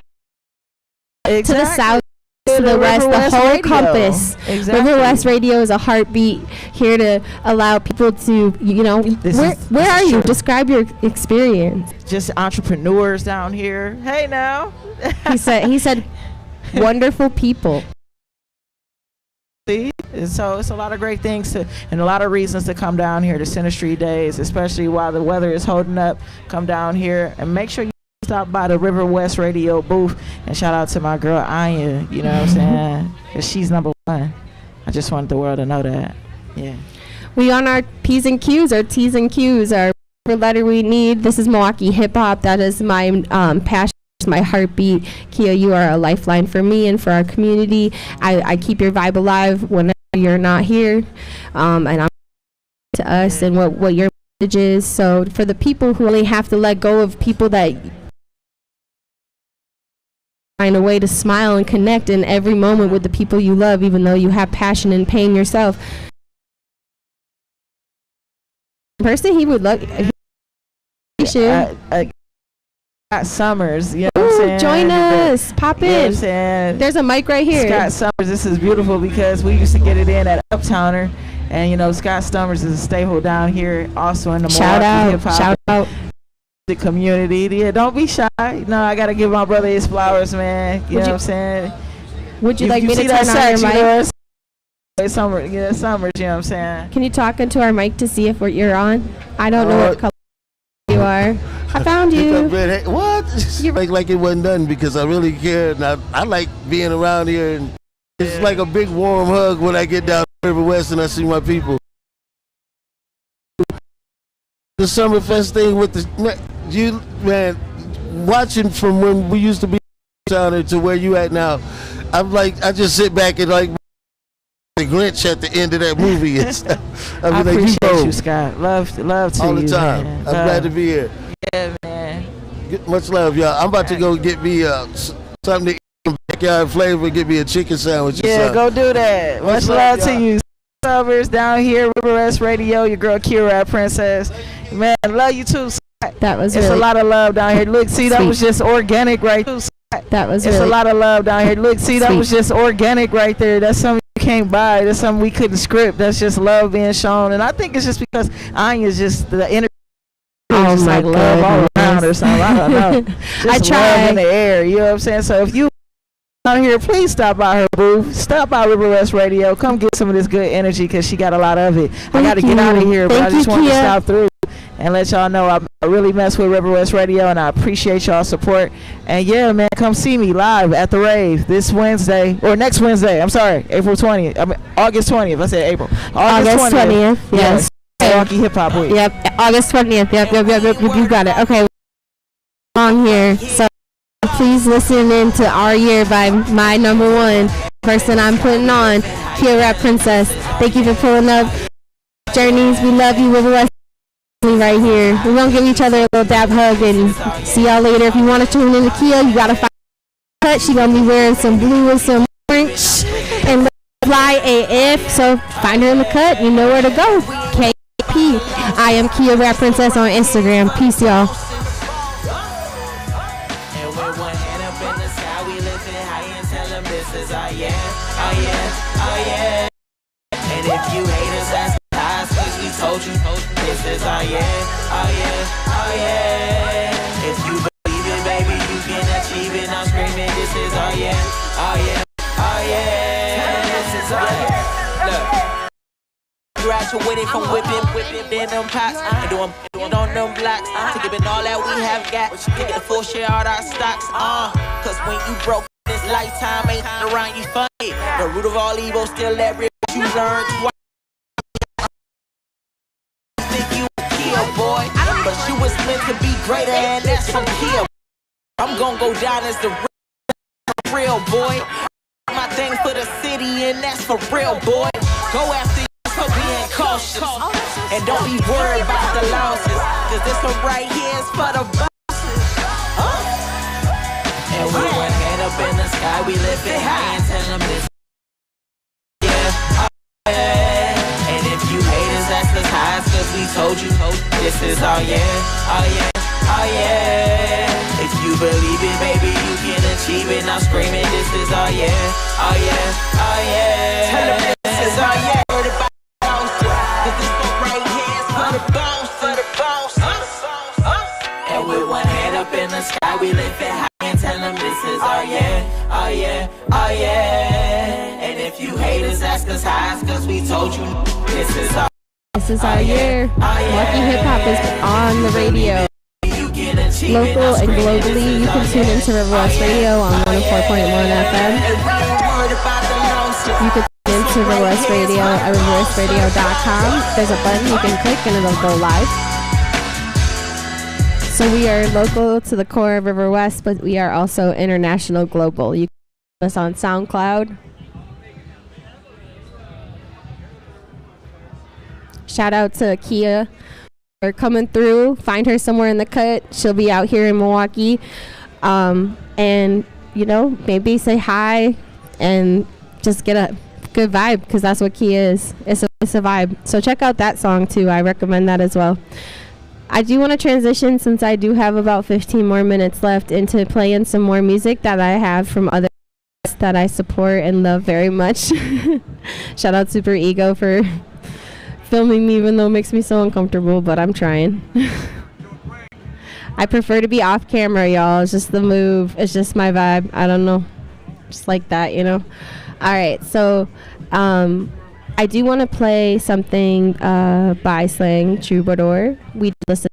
To the south. To the west, the whole radio. Compass. Exactly. Riverwest Radio is a heartbeat here to allow people to, where are you? Describe your experience. Just entrepreneurs down here. Hey now. He said, wonderful people. See? So it's a lot of great things and a lot of reasons to come down here to Center Street Daze, especially while the weather is holding up. Come down here and make sure you stop by the Riverwest Radio booth and shout out to my girl Anya, you know what I'm saying? Because she's number 1. I just want the world to know that. Yeah. We on our P's and Q's, our T's and Q's, our letter we need. This is Milwaukee hip hop. That is my passion, my heartbeat. Kia, you are a lifeline for me and for our community. I keep your vibe alive whenever you're not here, and I'm to us and what your message is. So for the people who only have to let go of people that find a way to smile and connect in every moment with the people you love, even though you have passion and pain yourself. Person he would love. Scott Summers, you know what I'm saying? Join us. Pop in. You know what I'm saying? There's a mic right here. Scott Summers, this is beautiful because we used to get it in at Uptowner. And, Scott Summers is a staple down here, also in the Milwaukee hip-hop. Shout out. The community. Yeah, don't be shy. No, I got to give my brother his flowers, man. You know what I'm saying? Would you like me to turn on your mic? It's Summers, you know what I'm saying? Can you talk into our mic to see if you're on? I don't know what color you are. I found you. What? like it wasn't done because I really care. And I like being around here. And it's like a big warm hug when I get down to Riverwest and I see my people. The Summerfest thing with watching from when we used to be down to where you at now, I just sit back and like the Grinch at the end of that movie. I appreciate you, Scott. Love to all the you, time. Man. I'm glad to be here. Yeah, man. Much love, y'all. I'm about to go get me something to eat, some backyard flavor, get me a chicken sandwich. Yeah, go do that. Much love to you. Summers down here, Riverwest Radio, your girl Kira Princess. Man, love you too, Scott. That was It's really a lot of love down here. Look, see, that was just organic right there. That was It's really a lot of love down here. Look, see, that was just organic right there. That's something you can't buy. That's something we couldn't script. That's just love being shown. And I think it's just because Anya's just the energy. Just like love all around or something. I don't know. Just love in the air. You know what I'm saying? So if you out here, please stop by her booth. Stop by Riverwest Radio. Come get some of this good energy because she got a lot of it. I got to get out of here, but I just wanted to stop through and let y'all know I really mess with Riverwest Radio, and I appreciate y'all's support. And yeah, man, come see me live at the rave this Wednesday, or next Wednesday. I'm sorry, April 20th. I mean, August 20th. I said April. August 20th. Yes. Milwaukee Hip Hop Week. Yep. August 20th. Yep. You got it. Okay. On here. So please listen in to Our Year by my number one person I'm putting on, Kia Rap Princess. Thank you for pulling up. Journeys, we love you, Riverwest. Right here. We're going to give each other a little dab hug and see y'all later. If you want to tune in to Kia, you got to find her cut. She's going to be wearing some blue and some orange and fly AF. So find her in the cut. You know where to go. KP. I am Kia Rap Princess on Instagram. Peace, y'all. And if you haters, that's the highest place we told you. This is our year, our year, our year. If you believe it, baby, you can achieve it. I'm screaming, this is our year, our year, our year. This is our year. Look. Graduated from whipping in them pots and doing on them blocks. To giving all that we have got, to get the full share out our stocks. Cause when you broke this lifetime, ain't around you funny. The root of all evil still every you learn twice. Think you a Kia boy, but you was meant to be greater, and that's from Kia. I'm gonna go down as the real boy. My thing for the city, and that's for real boy. Go after you for being cautious, and don't be worried about the losses. Cause this one right here is for the bosses. And we one hand up in the sky, we lift it high and tell them this. And if you haters, that's the highs, cause we told you this is our year, our year, our year. If you believe it, baby, you can achieve it. Now screaming, this is our year, our year, our year. Tell them this is our year. Heard about cause this one right here is for the bounce, for the bounce. And with one hand up in the sky, we lift it high and tell them this is our year, our year, our year. And if you haters, ask us highs, cause we told you this is our year. Milwaukee Hip Hop is on the radio. Local and globally, you can tune into Riverwest Radio on 104.1 FM. You can tune into Riverwest Radio at riverwestradio.com. There's a button you can click and it'll go live. So we are local to the core of Riverwest, but we are also international global. You can find us on SoundCloud. Shout out to Kia for coming through. Find her somewhere in the cut. She'll be out here in Milwaukee. And, you know, maybe say hi and just get a good vibe, because that's what Kia is. It's a vibe. So check out that song, too. I recommend that as well. I do want to transition, since I do have about 15 more minutes left, into playing some more music that I have from other artists that I support and love very much. Shout out Super Ego for filming me, even though it makes me so uncomfortable, but I'm trying. I prefer to be off camera, y'all. It's just the move. It's just my vibe. I don't know. Just like that, you know? All right, so I do want to play something by Slang Troubadour. We listened,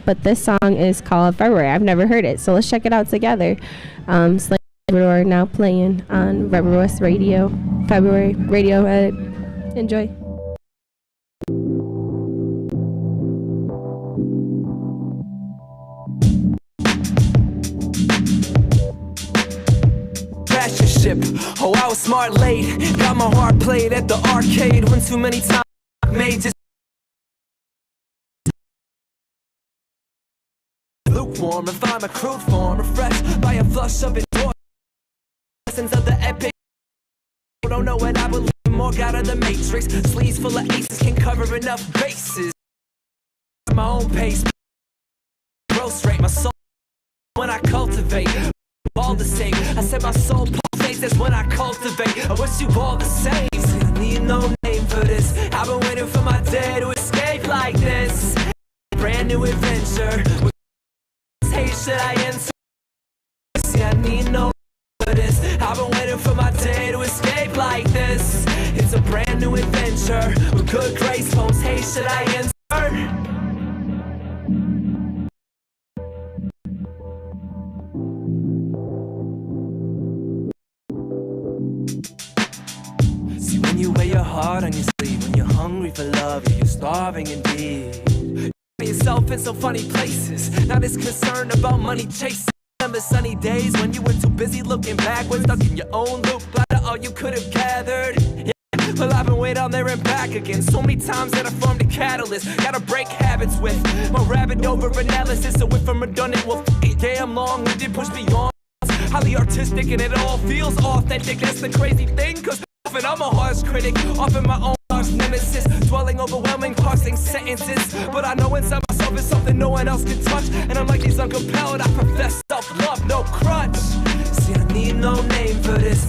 but this song is called February. I've never heard it, so let's check it out together. Slang Troubadour now playing on Riverwest Radio, February Radio. Enjoy. Oh, I was smart late. Got my heart played at the arcade. One too many times made just lukewarm. And find my crude form refreshed by a flush of endurance. Lessons of the epic. Don't know what I believe. More out of the matrix. Sleeves full of aces can cover enough bases. My own pace. Growth rate. My soul when I cultivate. All the same. I said my soul pulsates. That's when I cultivate. I wish you all the same. I need no name for this. I've been waiting for my day to escape like this. Brand new adventure. Hey, should I enter? See, I need no for this. I've been waiting for my day to escape like this. It's a brand new adventure with good grace, folks. Hey, should I enter? hungry for love, or you're starving indeed. You find yourself in so funny places, not as concerned about money chasing. Remember sunny days when you were too busy looking backwards, stuck in your own loop, blind to all you could have gathered. Yeah. Well, I've been way down there and back again. So many times that I formed a catalyst. Gotta break habits with my rabid over analysis. So if I'm redundant, well, damn long winded, push beyond. Highly artistic and it all feels authentic. That's the crazy thing, cause often I'm a harsh critic, often my own harsh nemesis, dwelling overwhelming, parsing sentences. But I know inside myself is something no one else can touch, and I'm like these uncompelled, I profess self-love, no crutch. See, I need no name for this.